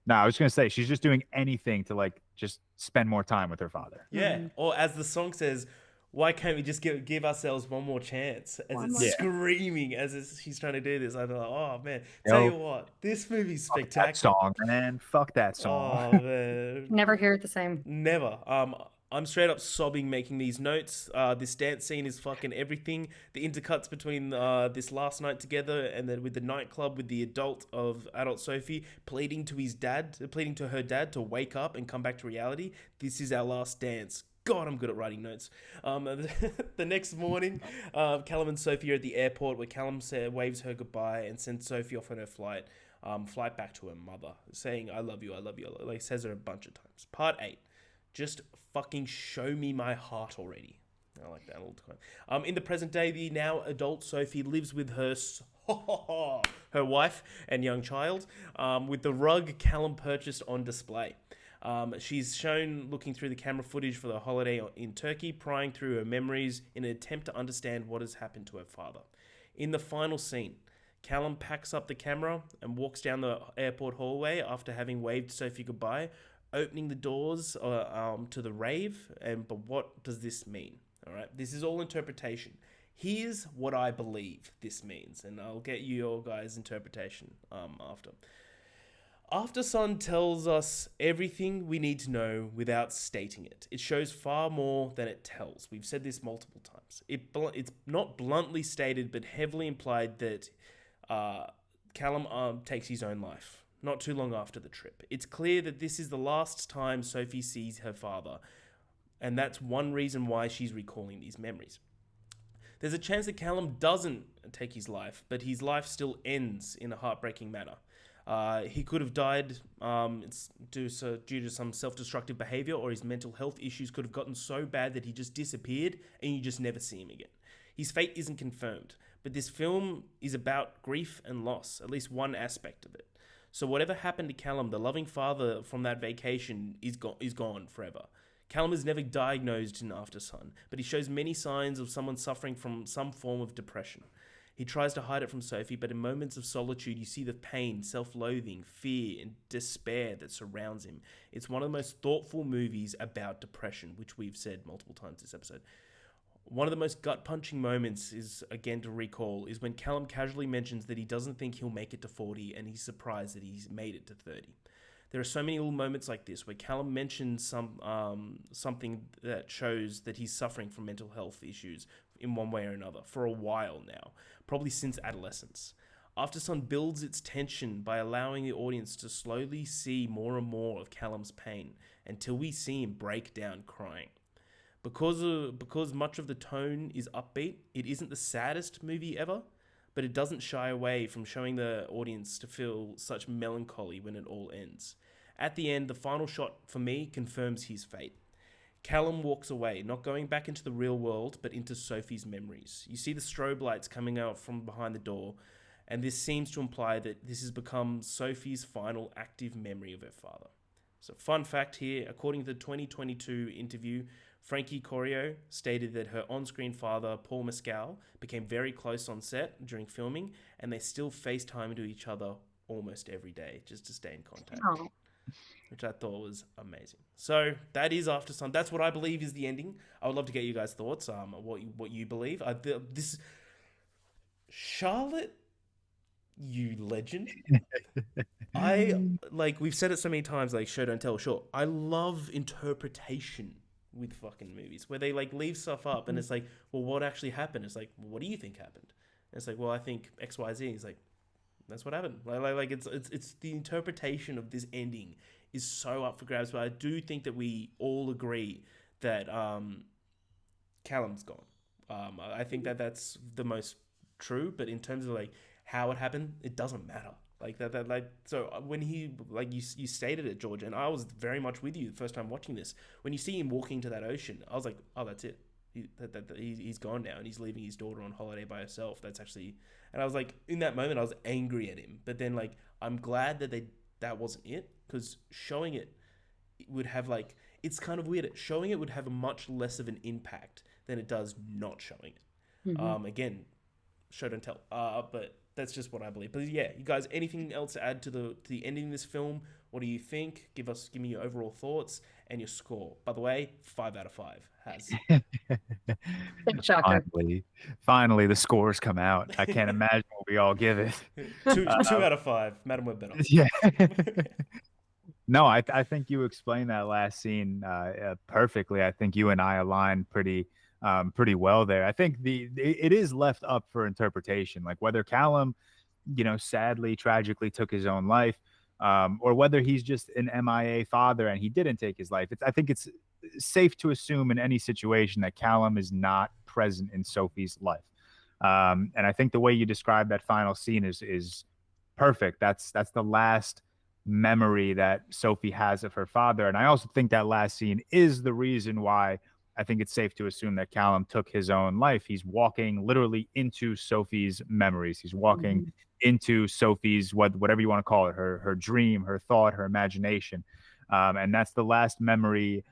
No, I was gonna say she's just doing anything to like just spend more time with her father. Yeah, or as the song says, why can't we just give ourselves one more chance? As it's screaming as she's trying to do this, I'm like, oh man. Tell you what, this movie's spectacular. That song, man. Fuck that song. Oh man. Never hear it the same. Never. I'm straight up sobbing making these notes. This dance scene is fucking everything. The intercuts between this last night together and then with the nightclub with the adult Sophie pleading to her dad to wake up and come back to reality. This is our last dance. God, I'm good at writing notes. The next morning, Callum and Sophie are at the airport where Callum waves her goodbye and sends Sophie off on her flight back to her mother, saying, I love you, like says her a bunch of times. Part 8. Just fucking show me my heart already. I like that little time. In the present day, the now adult Sophie lives with her wife and young child, with the rug Callum purchased on display. She's shown looking through the camera footage for the holiday in Turkey, prying through her memories in an attempt to understand what has happened to her father. In the final scene, Callum packs up the camera and walks down the airport hallway after having waved Sophie goodbye, opening the doors to the rave. But what does this mean? All right, this is all interpretation. Here's what I believe this means, and I'll get you your guys' interpretation after. Aftersun tells us everything we need to know without stating it. It shows far more than it tells. We've said this multiple times. It's not bluntly stated, but heavily implied that Callum takes his own life not too long after the trip. It's clear that this is the last time Sophie sees her father, and that's one reason why she's recalling these memories. There's a chance that Callum doesn't take his life, but his life still ends in a heartbreaking manner. He could have died due to some self-destructive behavior, or his mental health issues could have gotten so bad that he just disappeared and you just never see him again. His fate isn't confirmed, but this film is about grief and loss, at least one aspect of it. So whatever happened to Callum, the loving father from that vacation, is gone forever. Callum is never diagnosed in Aftersun, but he shows many signs of someone suffering from some form of depression. He tries to hide it from Sophie, but in moments of solitude, you see the pain, self-loathing, fear, and despair that surrounds him. It's one of the most thoughtful movies about depression, which we've said multiple times this episode. One of the most gut-punching moments is, again to recall, is when Callum casually mentions that he doesn't think he'll make it to 40, and he's surprised that he's made it to 30. There are so many little moments like this where Callum mentions something that shows that he's suffering from mental health issues in one way or another for a while now, probably since adolescence. Aftersun builds its tension by allowing the audience to slowly see more and more of Callum's pain until we see him break down crying. Because much of the tone is upbeat, it isn't the saddest movie ever, but it doesn't shy away from showing the audience to feel such melancholy when it all ends. At the end, the final shot, for me, confirms his fate. Callum walks away, not going back into the real world, but into Sophie's memories. You see the strobe lights coming out from behind the door, and this seems to imply that this has become Sophie's final active memory of her father. So, fun fact here, according to the 2022 interview, Frankie Corio stated that her on-screen father, Paul Mescal, became very close on set during filming, and they still FaceTime to each other almost every day just to stay in contact, which I thought was amazing. So that is Aftersun. That's what I believe is the ending. I would love to get you guys' thoughts, what you believe. Charlotte, you legend. We've said it so many times, like show, don't tell, sure. I love interpretation with fucking movies where they leave stuff up and it's like, well, what actually happened? It's like, well, what do you think happened? And it's like, well, I think XYZ. It's like, that's what happened. It's the interpretation of this ending is so up for grabs, but I do think that we all agree that Callum's gone. I think that that's the most true, but in terms of how it happened, it doesn't matter. So when he, you stated it, George, and I was very much with you the first time watching this. When you see him walking to that ocean, I was like, oh, that's it. He's gone now, and he's leaving his daughter on holiday by herself. That's actually, and I was like, in that moment, I was angry at him. But then, I'm glad that that wasn't it, because showing it would have it's kind of weird. Showing it would have a much less of an impact than it does not showing it. Mm-hmm. Again, show, don't tell. But that's just what I believe. But yeah, you guys, anything else to add to the ending of this film? What do you think? Give me your overall thoughts and your score. By the way, 5 out of 5 has. Finally, the scores come out. I can't imagine what we all give it. 2 out of 5. Madam Web better. Yeah. No, I think you explained that last scene perfectly. I think you and I align pretty well there. I think it is left up for interpretation, whether Callum, sadly, tragically took his own life, or whether he's just an MIA father and he didn't take his life. I think it's safe to assume in any situation that Callum is not present in Sophie's life. And I think the way you describe that final scene is perfect. That's the last memory that Sophie has of her father. And I also think that last scene is the reason why I think it's safe to assume that Callum took his own life. He's walking literally into Sophie's memories. He's walking into Sophie's, whatever you want to call it, her dream, her thought, her imagination. And that's the last memory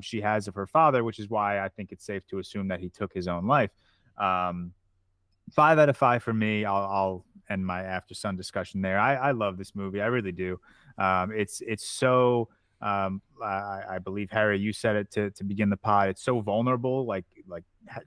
she has of her father, which is why I think it's safe to assume that he took his own life. 5 out of 5 for me. I'll end my Aftersun discussion there. I love this movie. I really do. It's so... I believe, Harry, you said it to begin the pod. It's so vulnerable. Like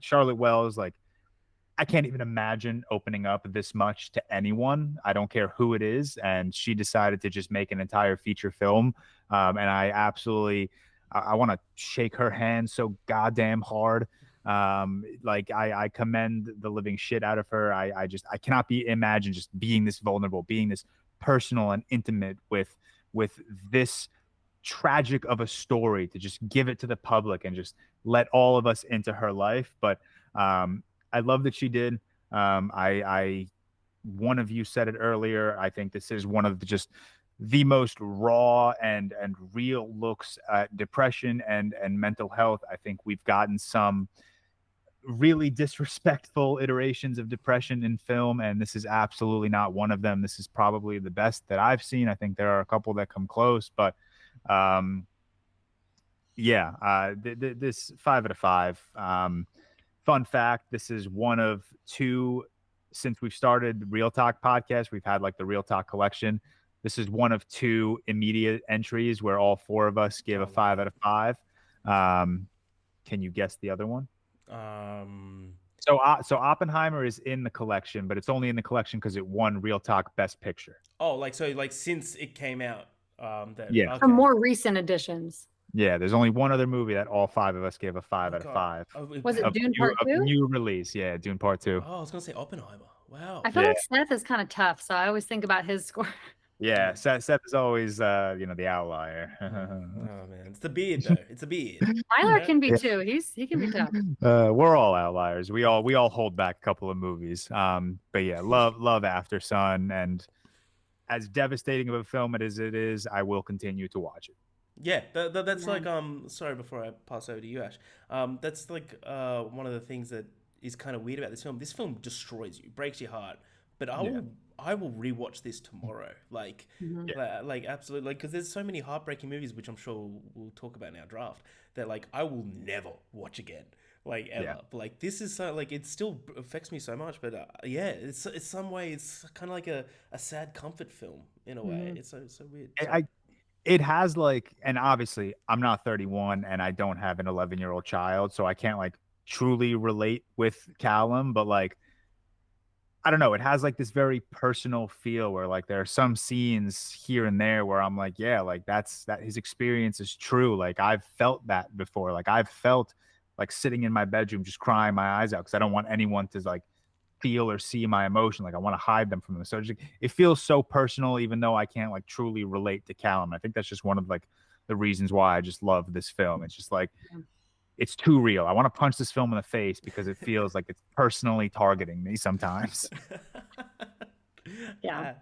Charlotte Wells, I can't even imagine opening up this much to anyone. I don't care who it is. And she decided to just make an entire feature film. And I absolutely, I want to shake her hand so goddamn hard. I commend the living shit out of her. I cannot imagine just being this vulnerable, being this personal and intimate with this tragic of a story, to just give it to the public and just let all of us into her life. But I love that she did. I one of you said it earlier. I think this is one of the most raw and real looks at depression and mental health. I think we've gotten some really disrespectful iterations of depression in film, and this is absolutely not one of them. This is probably the best that I've seen. I think there are a couple that come close, but this 5 out of 5. Fun fact, this is one of two, since we've started the Real Talk podcast, we've had like the Real Talk collection. This is one of two immediate entries where all four of us gave a 5 out of 5. Can you guess the other one? So Oppenheimer is in the collection, but it's only in the collection because it won Real Talk Best Picture. Oh, like since it came out. Yeah. Okay. Some more recent editions. Yeah, there's only one other movie that all 5 of us gave a 5 out of 5. Was it Dune Part 2? New release, yeah, Dune Part 2. Oh, I was gonna say Oppenheimer. Wow. I feel like Seth is kind of tough, so I always think about his score. Yeah, Seth is always, the outlier. Oh man, it's the beard though. It's a beard. Tyler can be too. He can be tough. We're all outliers. We all hold back a couple of movies. But yeah, love Aftersun, and as devastating of a film as it is, I will continue to watch it. Yeah, that's like sorry, before I pass over to you, Ash. That's like one of the things that is kind of weird about this film. This film destroys you, breaks your heart. But I will rewatch this tomorrow. Like absolutely, because there's so many heartbreaking movies, which I'm sure we'll talk about in our draft, that like I will never watch again, like ever. Yeah. But like this is so like it still affects me so much. But it's some way it's kind of like a sad comfort film in a way. It's so weird. It has like, and obviously I'm not 31 and I don't have an 11-year-old child, so I can't like truly relate with Callum, but like, I don't know, it has like this very personal feel where like there are some scenes here and there where I'm like, yeah, like that his experience is true. Like I've felt that before. Like I've felt like sitting in my bedroom just crying my eyes out because I don't want anyone to like feel or see my emotion. Like I want to hide them from them. So it feels so personal, even though I can't like truly relate to Callum. I think that's just one of like the reasons why I just love this film. It's just like, it's too real. I want to punch this film in the face because it feels like it's personally targeting me sometimes. Yeah.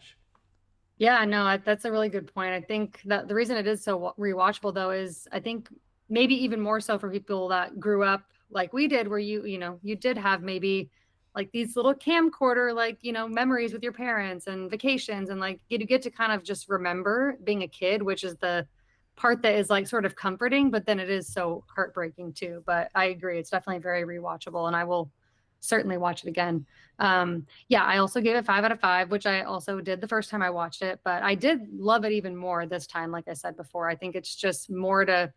Yeah, no, that's a really good point. I think that the reason it is so rewatchable though is I think maybe even more so for people that grew up like we did, where you did have maybe like these little camcorder, like, memories with your parents and vacations. And like, you get to kind of just remember being a kid, which is the part that is like sort of comforting, but then it is so heartbreaking too. But I agree. It's definitely very rewatchable and I will certainly watch it again. I also gave it 5 out of 5, which I also did the first time I watched it, but I did love it even more this time. Like I said before, I think it's just more to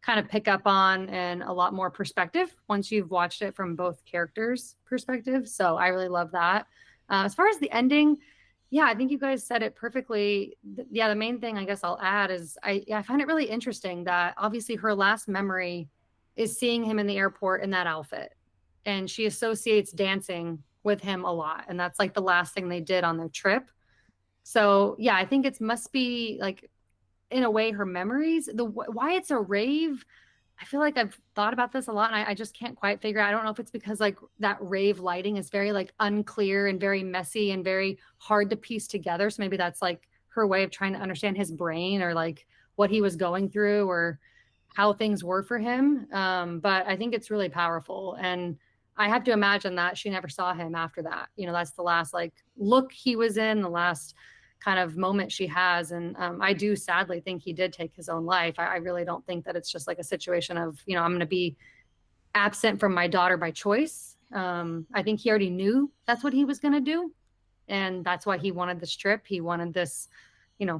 kind of pick up on and a lot more perspective once you've watched it from both characters' perspective. So I really love that. As far as the ending, I think you guys said it perfectly. The main thing I guess I'll add is I find it really interesting that obviously her last memory is seeing him in the airport in that outfit. And she associates dancing with him a lot. And that's like the last thing they did on their trip. So I think it must be like, in a way, her memories, why it's a rave. I feel like I've thought about this a lot and I just can't quite figure out. I don't know if it's because like that rave lighting is very like unclear and very messy and very hard to piece together. So maybe that's like her way of trying to understand his brain or like what he was going through or how things were for him. But I think it's really powerful. And I have to imagine that she never saw him after that. That's the last like look he was in, the last kind of moment she has. And I do sadly think he did take his own life. I really don't think that it's just like a situation of, I'm going to be absent from my daughter by choice. I think he already knew that's what he was going to do. And that's why he wanted this trip. He wanted this,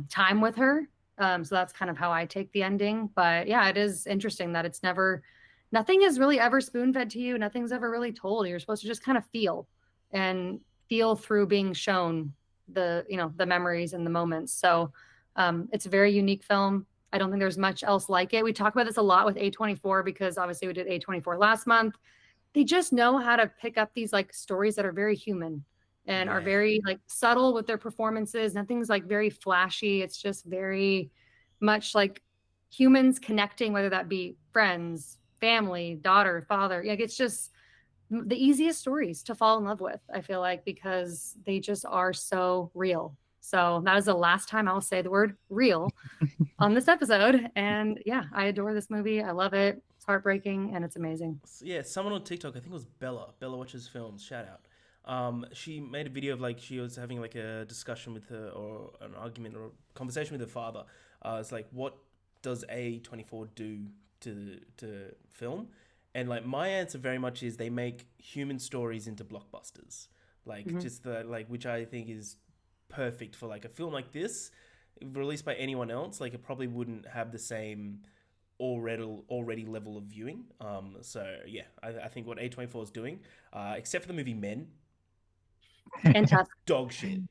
time with her. So that's kind of how I take the ending. But it is interesting that nothing is really ever spoon-fed to you. Nothing's ever really told. You're supposed to just kind of feel through being shown the memories and the moments. So it's a very unique film. I don't think there's much else like it. We talk about this a lot with A24 because obviously we did A24 last month. They just know how to pick up these like stories that are very human and are very like subtle with their performances. Nothing's like very flashy. It's just very much like humans connecting, whether that be friends, family, daughter, father. Like it's just the easiest stories to fall in love with, I feel like, because they just are so real. So that is the last time I'll say the word real on this episode. And yeah, I adore this movie. I love it. It's heartbreaking and it's amazing. Yeah, someone on TikTok, I think it was Bella. Bella watches films. Shout out. She made a video of like she was having like a discussion with her, or an argument or conversation with her father. It's like, what does A24 do to film? And like my answer very much is they make human stories into blockbusters. Like just the like, which I think is perfect for like a film like this, released by anyone else. Like it probably wouldn't have the same already level of viewing. So yeah, I think what A24 is doing, except for the movie Men, Fantastic. dog shit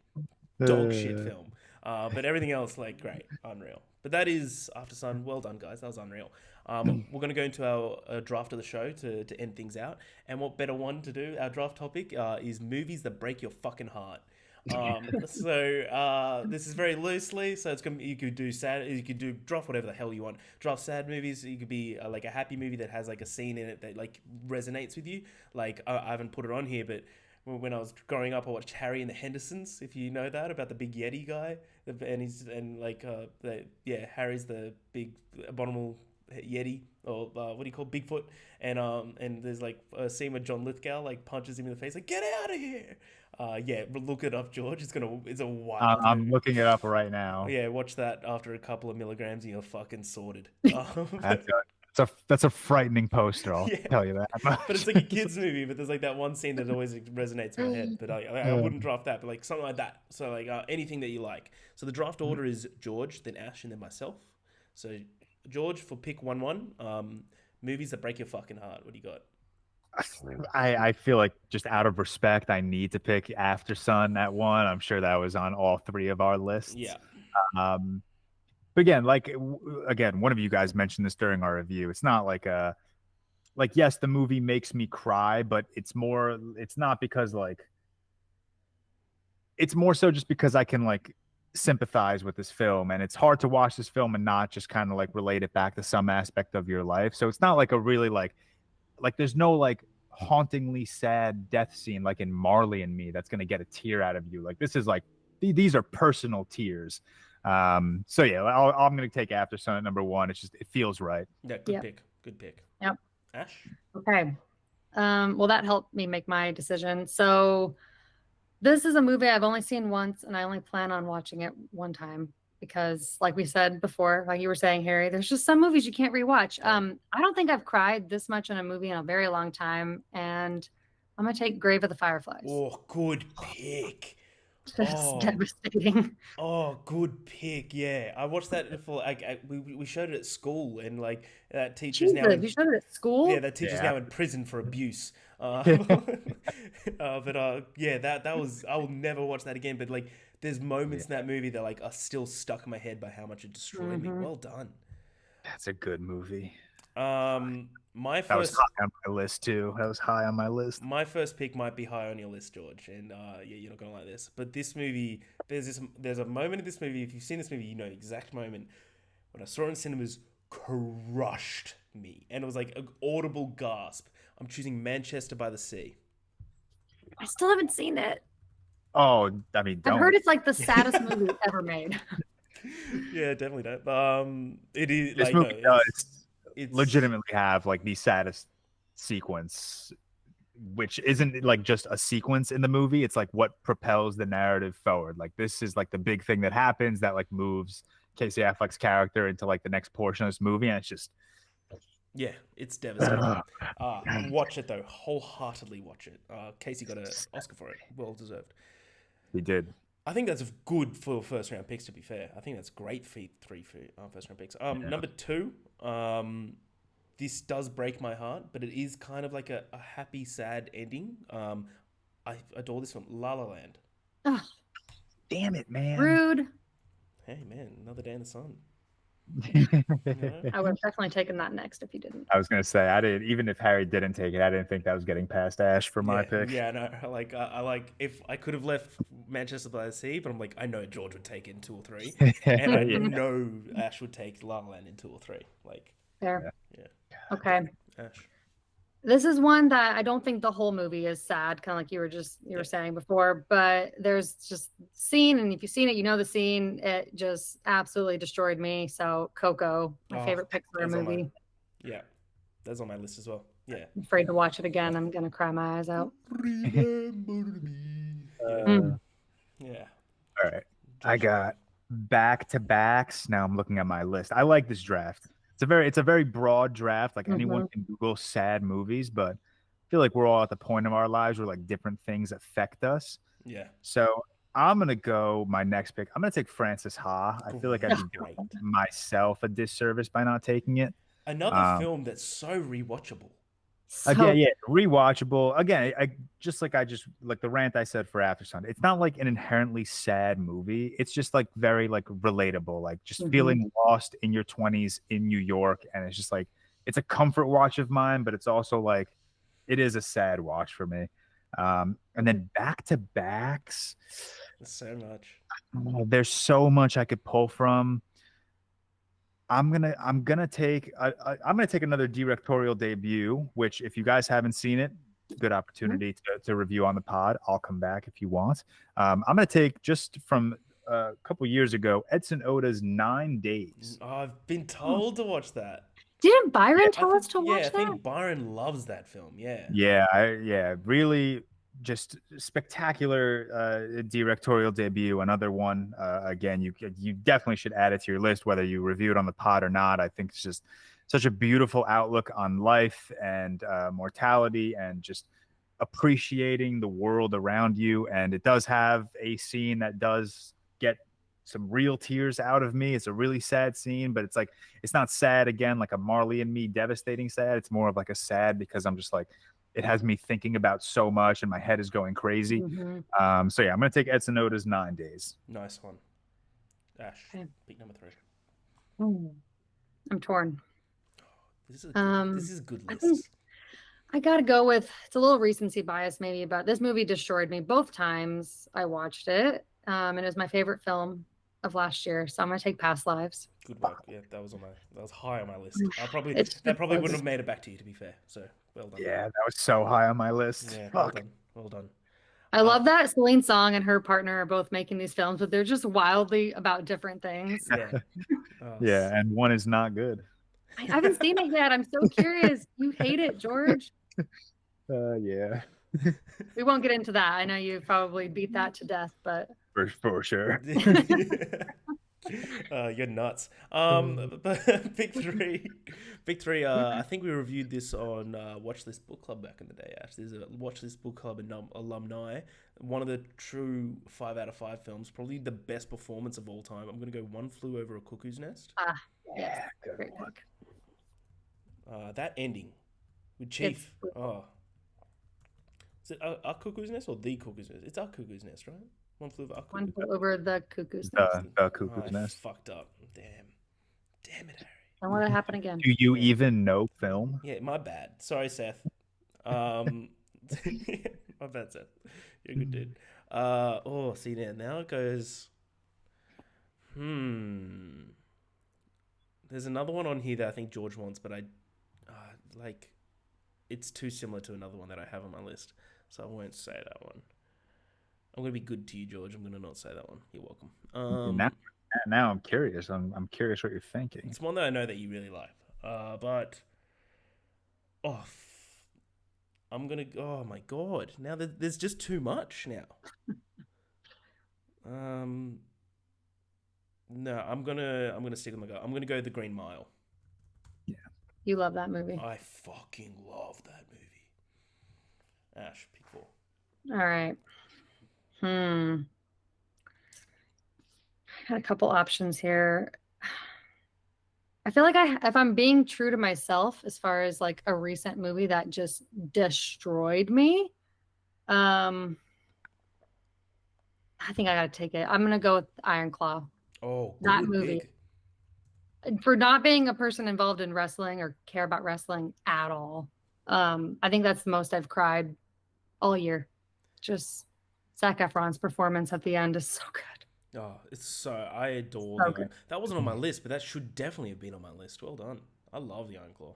film. But everything else, like, great, unreal. But that is Aftersun. Well done, guys. That was unreal. We're going to go into our draft of the show to end things out. And what better one to do? Our draft topic is movies that break your fucking heart. So this is very loosely. So it's you could do sad. You could do draft whatever the hell you want. Draft sad movies. You could be like a happy movie that has like a scene in it that like resonates with you. Like I haven't put it on here, but when I was growing up, I watched Harry and the Hendersons. If you know that, about the big Yeti guy, Harry's the big abominable Yeti, or what do you call Bigfoot? And there's like a scene where John Lithgow like punches him in the face, like, get out of here. Look it up, George. It's a wild. I'm looking it up right now. Yeah, watch that after a couple of milligrams, and you're fucking sorted. That's a frightening poster. I'll tell you that. But it's like a kids movie. But there's like that one scene that always resonates in my head. But I wouldn't draft that. But like something like that. So like anything that you like. So the draft order is George, then Ash, and then myself. So George, for pick 1-1, movies that break your fucking heart. What do you got? I feel like, just out of respect, I need to pick Aftersun at 1. I'm sure that was on all 3 of our lists. Yeah. But again, one of you guys mentioned this during our review. It's not like yes, the movie makes me cry, but it's not because it's more so just because I can like sympathize with this film, and it's hard to watch this film and not just kind of like relate it back to some aspect of your life. So it's not like a really like there's no like hauntingly sad death scene like in Marley and Me that's gonna get a tear out of you. Like this is like these are personal tears. So yeah, I'm gonna take Aftersun at number 1. It's just, it feels right. Yeah, good pick. Yep. Ash. Okay. Well, that helped me make my decision. So this is a movie I've only seen once, and I only plan on watching it one time because, like we said before, like you were saying, Harry, there's just some movies you can't rewatch. I don't think I've cried this much in a movie in a very long time, and I'm gonna take Grave of the Fireflies. Oh, good pick. It's devastating. Oh, good pick. Yeah, I watched that for we showed it at school, and like that teacher's now. You showed it at school? Yeah, that teacher's now in prison for abuse. That was, I will never watch that again. But like, there's moments in that movie that like are still stuck in my head by how much it destroyed me. Well done. That's a good movie. That was high on my list too. That was high on my list. My first pick might be high on your list, George, and you're not gonna like this. But this movie, there's a moment in this movie. If you've seen this movie, you know the exact moment when I saw it in cinemas, crushed me, and it was like an audible gasp. I'm choosing Manchester by the Sea. I still haven't seen it. Oh, I mean, I've heard it's like the saddest movie ever made. Yeah, definitely don't. It is. This movie does legitimately have like the saddest sequence, which isn't like just a sequence in the movie. It's like what propels the narrative forward. Like this is like the big thing that happens that like moves Casey Affleck's character into like the next portion of this movie, and it's just it's devastating. Watch it though, wholeheartly watch it. Casey got an Oscar for it, well deserved. He did. I think that's good for first round picks, to be fair. I think that's great for 3 first round picks. Number 2, this does break my heart, but it is kind of like a happy, sad ending. I adore this film, La La Land. Oh, damn it, man. Rude. Hey, man, another day in the sun. I would have definitely taken that next if you didn't. I was gonna say, I didn't. Even if Harry didn't take it, I didn't think that was getting past Ash for my pick. Yeah, no. I like if I could have left Manchester by the Sea, but I'm like, I know George would take it in 2 or 3, and I know Ash would take La La Land in 2 or 3. Like, fair. Yeah. Okay. Ash. This is one that I don't think the whole movie is sad, kind of like you were saying before, but there's just scene, and if you've seen it, you know the scene. It just absolutely destroyed me. So Coco, my favorite Pixar movie. Yeah, that's on my list as well. Yeah. I'm afraid to watch it again. I'm gonna cry my eyes out. Remember me. Yeah. All right. I got back-to-backs. Now I'm looking at my list. I like this draft. It's a very broad draft. Like anyone can Google sad movies, but I feel like we're all at the point of our lives where like different things affect us. Yeah. So I'm gonna go my next pick. I'm gonna take Francis Ha. I feel like I'd be doing myself a disservice by not taking it. Another film that's so rewatchable. Again, yeah, rewatchable. Again, I just like the rant I said for Aftersun. It's not like an inherently sad movie. It's just like very like relatable, like just feeling lost in your 20s in New York, and it's just like it's a comfort watch of mine, but it's also like it is a sad watch for me. And then back-to-backs. So much. There's so much I could pull from. I'm gonna take another directorial debut, which if you guys haven't seen it, good opportunity to review on the pod. I'll come back if you want. I'm gonna take just from a couple years ago, Edson Oda's 9 Days. Oh, I've been told to watch that. Didn't Byron tell us to watch that? I think Byron loves that film. Yeah. Yeah, really just spectacular directorial debut. Another one. Again, you definitely should add it to your list, whether you review it on the pod or not. I think it's just such a beautiful outlook on life and mortality, and just appreciating the world around you. And it does have a scene that does get some real tears out of me. It's a really sad scene, but it's like it's not sad again like a Marley and Me devastating sad. It's more of like a sad because I'm just like, it has me thinking about so much and my head is going crazy. So yeah, I'm gonna take Edson Oda's 9 Days. Nice one. Ash, pick number 3. I'm torn. This is a good list. I gotta go with, it's a little recency bias maybe, but this movie destroyed me both times I watched it. And it was my favorite film of last year, so I'm gonna take Past Lives. Good work. Yeah, that was high on my list. That probably wouldn't have made it back to you, to be fair. So well done. Yeah, that was so high on my list. Yeah, well done. I love that Celine Song and her partner are both making these films, but they're just wildly about different things. Yeah. Yeah, and one is not good. I haven't seen it yet. I'm so curious. You hate it, George? Yeah. We won't get into that. I know you probably beat that to death, but for sure. You're nuts. But pick three. I think we reviewed this on Watchlist Book Club back in the day. Ash, there's a Watchlist Book Club and alumni. One of the true 5 out of 5 films, probably the best performance of all time. I'm gonna go One Flew Over a Cuckoo's Nest. Yeah, good one. That ending with Chief. Is it a Cuckoo's Nest or the Cuckoo's Nest? It's a Cuckoo's Nest, right? One Flew Over the Cuckoo's Nest. The Cuckoo's Nest. Fucked up. Damn it, Harry. Don't want it to happen again. Do you even know film? Yeah, my bad. Sorry, Seth. My bad, Seth. You're a good dude. See now it goes. There's another one on here that I think George wants, but it's too similar to another one that I have on my list, so I won't say that one. I'm gonna be good to you, George. I'm gonna not say that one. You're welcome. Now I'm curious. I'm curious what you're thinking. It's one that I know that you really like. I'm gonna. Oh my god! Now there's just too much now. No, I'm gonna stick with my gut. I'm gonna go The Green Mile. Yeah. You love that movie. I fucking love that movie. Ash, pick 4. All right. I had a couple options here. I feel like if I'm being true to myself as far as like a recent movie that just destroyed me, I think I gotta take it. I'm gonna go with Iron Claw. Oh, that movie. For not being a person involved in wrestling or care about wrestling at all, I think that's the most I've cried all year. Just Zac Efron's performance at the end is so good. Oh, I adore good. That wasn't on my list, but that should definitely have been on my list. Well done. I love the Iron Claw.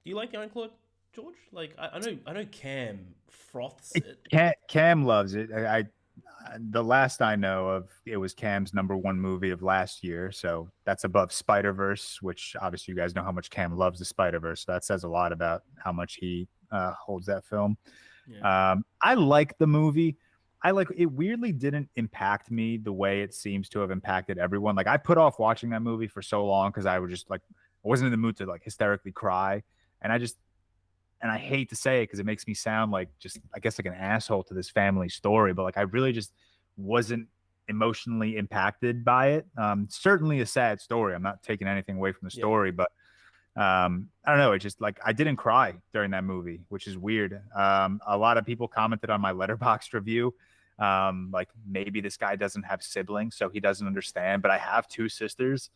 Do you like the Iron Claw, George? Like, I know Cam froths it. Cam loves it. The last I know of, it was Cam's #1 movie of last year, so that's above Spider-Verse, which obviously you guys know how much Cam loves the Spider-Verse. So that says a lot about how much he holds that film. Yeah. I like the movie. I like it. Weirdly didn't impact me the way it seems to have impacted everyone. Like, I put off watching that movie for so long because I was just like, I wasn't in the mood to like hysterically cry, and I hate to say it because it makes me sound like just, I guess, like an asshole to this family story, but like I really just wasn't emotionally impacted by it. Certainly a sad story. I'm not taking anything away from the story, but I don't know. It just, like, I didn't cry during that movie, which is weird. A lot of people commented on my Letterboxd review, like, maybe this guy doesn't have siblings, so he doesn't understand, but I have 2 sisters.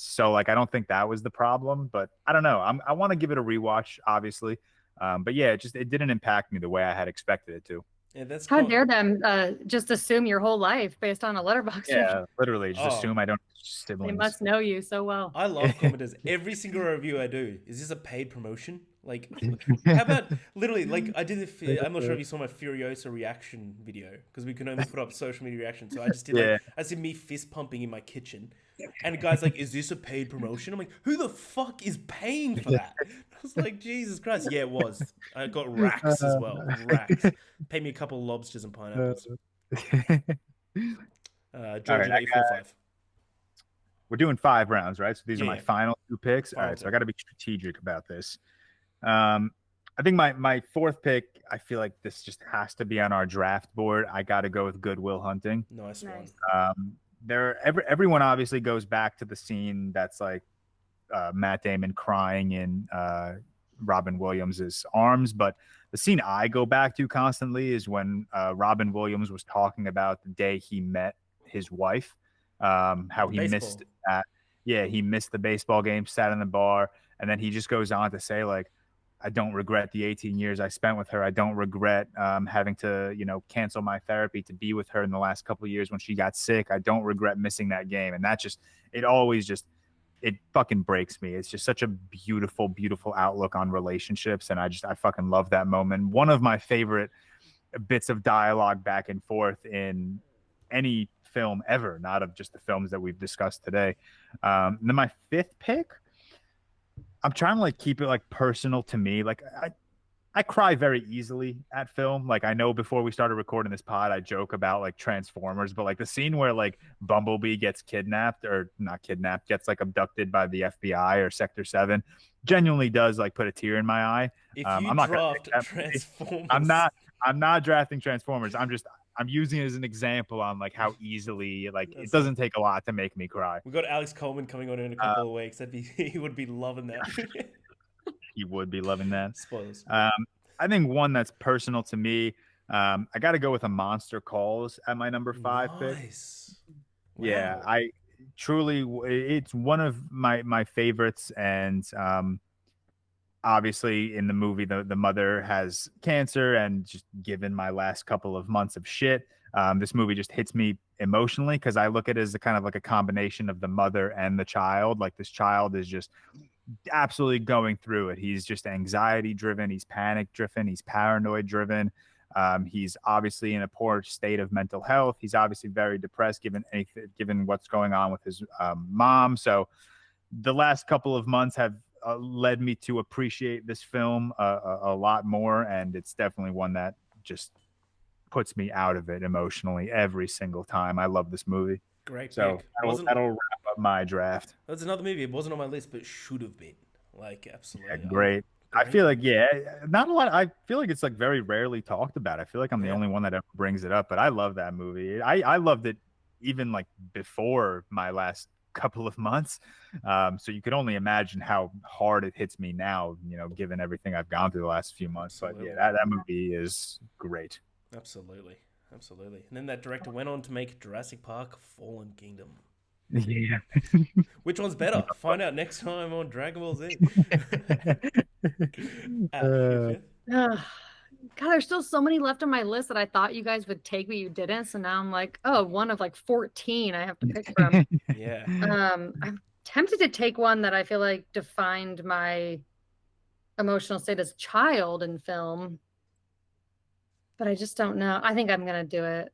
So like, I don't think that was the problem, but I don't know. I want to give it a rewatch, obviously. But yeah, it didn't impact me the way I had expected it to. Yeah, that's how dare them just assume your whole life based on a Letterboxd review. Yeah, literally just assume I don't have siblings. They must know you so well. I love commenters. Every single review I do, is this a paid promotion? Like, how about literally, like, I did I'm not sure if you saw my Furiosa reaction video, because we can only put up social media reactions. So I just did I did me fist pumping in my kitchen, and the guy's like, "Is this a paid promotion?" I'm like, "Who the fuck is paying for that?" I was like, Jesus Christ. Yeah, it was. I got racks as well. Racks. Pay me a couple of lobsters and pineapples. George, you got your 4-5. We're doing 5 rounds, right? So these are my final 2 picks. All right, so I got to be strategic about this. I think my 4th pick, I feel like this just has to be on our draft board. I got to go with Good Will Hunting. Nice one. Everyone obviously goes back to the scene that's like Matt Damon crying in Robin Williams' arms, but the scene I go back to constantly is when Robin Williams was talking about the day he met his wife, how he missed that. Yeah, he missed the baseball game, sat in the bar, and then he just goes on to say, like, I don't regret the 18 years I spent with her. I don't regret having to, cancel my therapy to be with her in the last couple of years when she got sick. I don't regret missing that game. And that just, it fucking breaks me. It's just such a beautiful, beautiful outlook on relationships. And I fucking love that moment. One of my favorite bits of dialogue back and forth in any film ever, not of just the films that we've discussed today. And then my 5th pick, I'm trying to like keep it like personal to me. Like, I cry very easily at film. Like, I know before we started recording this pod, I joke about like Transformers, but like the scene where like Bumblebee gets kidnapped, or not kidnapped, gets like abducted by the FBI or Sector 7, genuinely does like put a tear in my eye. If you draft Transformers, I'm not drafting Transformers. I'm using it as an example on like how easily, like, it doesn't take a lot to make me cry. We've got Alex Coleman coming on in a couple of weeks. He would be loving that. He would be loving that. Spoilers. I think one that's personal to me, I got to go with A Monster Calls at my number 5 pick. Wow. Yeah, I truly, it's one of my favorites, and obviously in the movie the mother has cancer, and just given my last couple of months of shit, this movie just hits me emotionally, because I look at it as a kind of like a combination of the mother and the child. Like, this child is just absolutely going through it. He's just anxiety driven, he's panic driven, he's paranoid driven. He's obviously in a poor state of mental health. He's obviously very depressed given what's going on with his mom. So the last couple of months have led me to appreciate this film a lot more, and it's definitely one that just puts me out of it emotionally every single time. I love this movie. Great. So that'll wrap up my draft. That's another movie. It wasn't on my list, but should have been. Like, absolutely. Yeah, great. I feel like, not a lot. I feel like it's like very rarely talked about. I feel like I'm the only one that ever brings it up, but I love that movie. I loved it even like before my last couple of months. So you could only imagine how hard it hits me now, given everything I've gone through the last few months. Absolutely. But yeah, that movie is great. Absolutely. And then that director went on to make Jurassic Park Fallen Kingdom. Yeah. Which one's better? Find out next time on Dragon Ball Z. God, there's still so many left on my list that I thought you guys would take, but you didn't. So now I'm like, one of like 14 I have to pick from. Yeah. I'm tempted to take one that I feel like defined my emotional state as a child in film, but I just don't know. I think I'm gonna do it.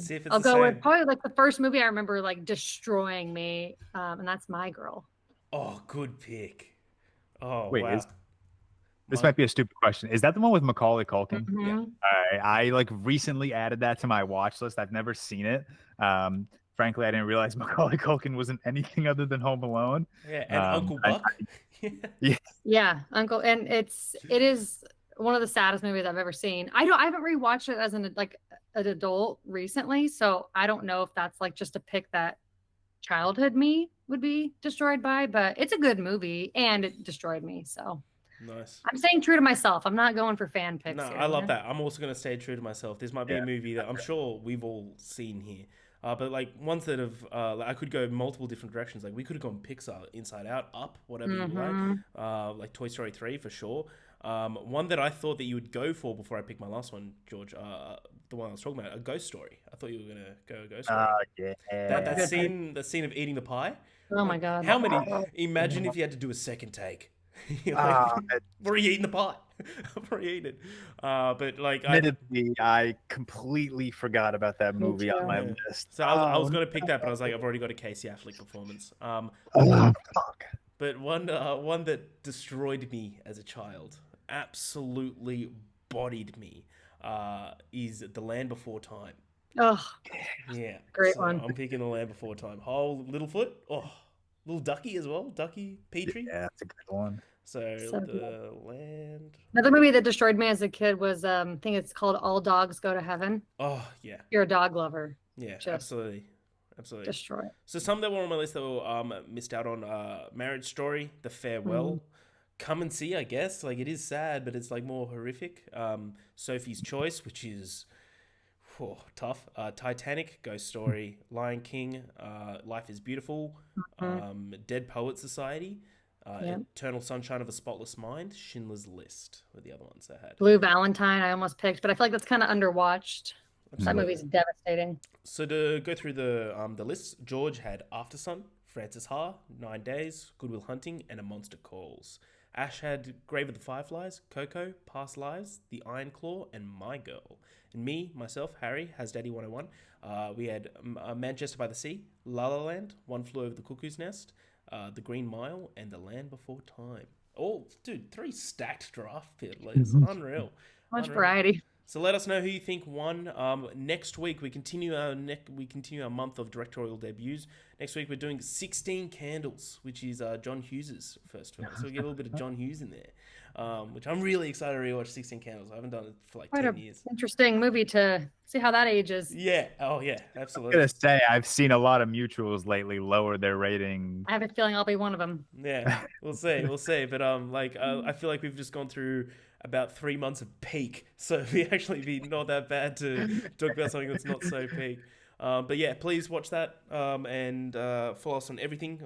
See if it's I'll the go same. with probably like the first movie I remember like destroying me, and that's My Girl. Oh, good pick. Oh, Wait, wow. This might be a stupid question. Is that the one with Macaulay Culkin? Mm-hmm. Yeah. I like recently added that to my watch list. I've never seen it. Frankly, I didn't realize Macaulay Culkin wasn't anything other than Home Alone. Yeah, and Uncle Buck. Yeah, Uncle, and it is one of the saddest movies I've ever seen. I haven't rewatched it as an adult recently, so I don't know if that's like just a pick that childhood me would be destroyed by, but it's a good movie and it destroyed me. So Nice. I'm staying true to myself. I'm not going for fan picks. No, here, I love that. I'm also going to stay true to myself. This might be a movie that I'm sure we've all seen here. But like ones that have, I could go multiple different directions. Like we could have gone Pixar, Inside Out, Up, whatever you like Toy Story 3 for sure. One that I thought that you would go for before I picked my last one, George, the one I was talking about, A Ghost Story. I thought you were going to go A Ghost Story. Yeah. That scene of eating the pie. Oh my God. How many? Imagine if you had to do a second take. Like, where are you eating the pie? Where are you eating it? But like, admittedly, I completely forgot about that movie on my list. So I was going to pick that, but I was like, I've already got a Casey Affleck performance. Fuck. But one that destroyed me as a child, absolutely bodied me, is The Land Before Time. Oh, yeah, great one. I'm picking The Land Before Time. Whole Littlefoot, Little Ducky as well, Ducky Petrie. Yeah, that's a good one. So The Land. Another movie that destroyed me as a kid was I think it's called All Dogs Go to Heaven. Oh yeah, you're a dog lover. Yeah, Just absolutely. Destroy. So some that were on my list that were missed out on: Marriage Story, The Farewell, Come and See. I guess like it is sad, but it's like more horrific. Sophie's Choice, which is tough. Titanic, Ghost Story, Lion King, Life is Beautiful, Dead Poets Society. Eternal Sunshine of a Spotless Mind, Schindler's List were the other ones I had. Blue Valentine I almost picked, but I feel like that's kind of underwatched. Absolutely. That movie's devastating. So to go through the list, George had Aftersun, Frances Ha, 9 Days, Good Will Hunting, and A Monster Calls. Ash had Grave of the Fireflies, Coco, Past Lives, The Iron Claw, and My Girl. And myself, Harry, has Daddy 101. We had Manchester by the Sea, La La Land, One Flew Over the Cuckoo's Nest, The Green Mile, and The Land Before Time. Oh, dude, 3 stacked draft picks. Unreal. Much variety. So let us know who you think won. Next week we continue our month of directorial debuts. Next week we're doing 16 Candles, which is John Hughes's first film. So we get a little bit of John Hughes in there, which I'm really excited to rewatch. 16 Candles. I haven't done it for like 10 years. Interesting movie to see how that ages. Yeah. Oh yeah. Absolutely. I'm gonna say I've seen a lot of mutuals lately lower their rating. I have a feeling I'll be one of them. Yeah, we'll see. But I feel like we've just gone through about 3 months of peak, so it'd actually be not that bad to talk about something that's not so peak. But yeah, please watch that and follow us on everything.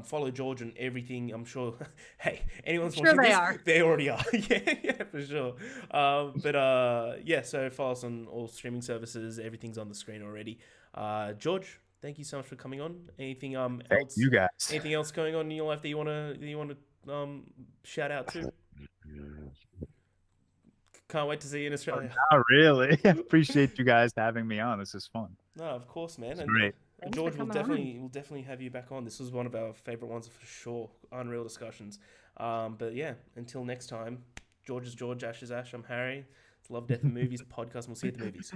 Follow George on everything. I'm sure. Hey, anyone's watching this? They already are. yeah, for sure. So follow us on all streaming services. Everything's on the screen already. George, thank you so much for coming on. Anything else? You guys. Anything else going on in your life that you want to shout out to? Can't wait to see you in Australia. Not really. I appreciate you guys having me on. This is fun. No, of course, man. It's great. George, we'll definitely have you back on. This was one of our favorite ones for sure. Unreal discussions. But yeah, until next time, George is George, Ash is Ash. I'm Harry. It's Love, Death, and Movies podcast. And we'll see you at the movies.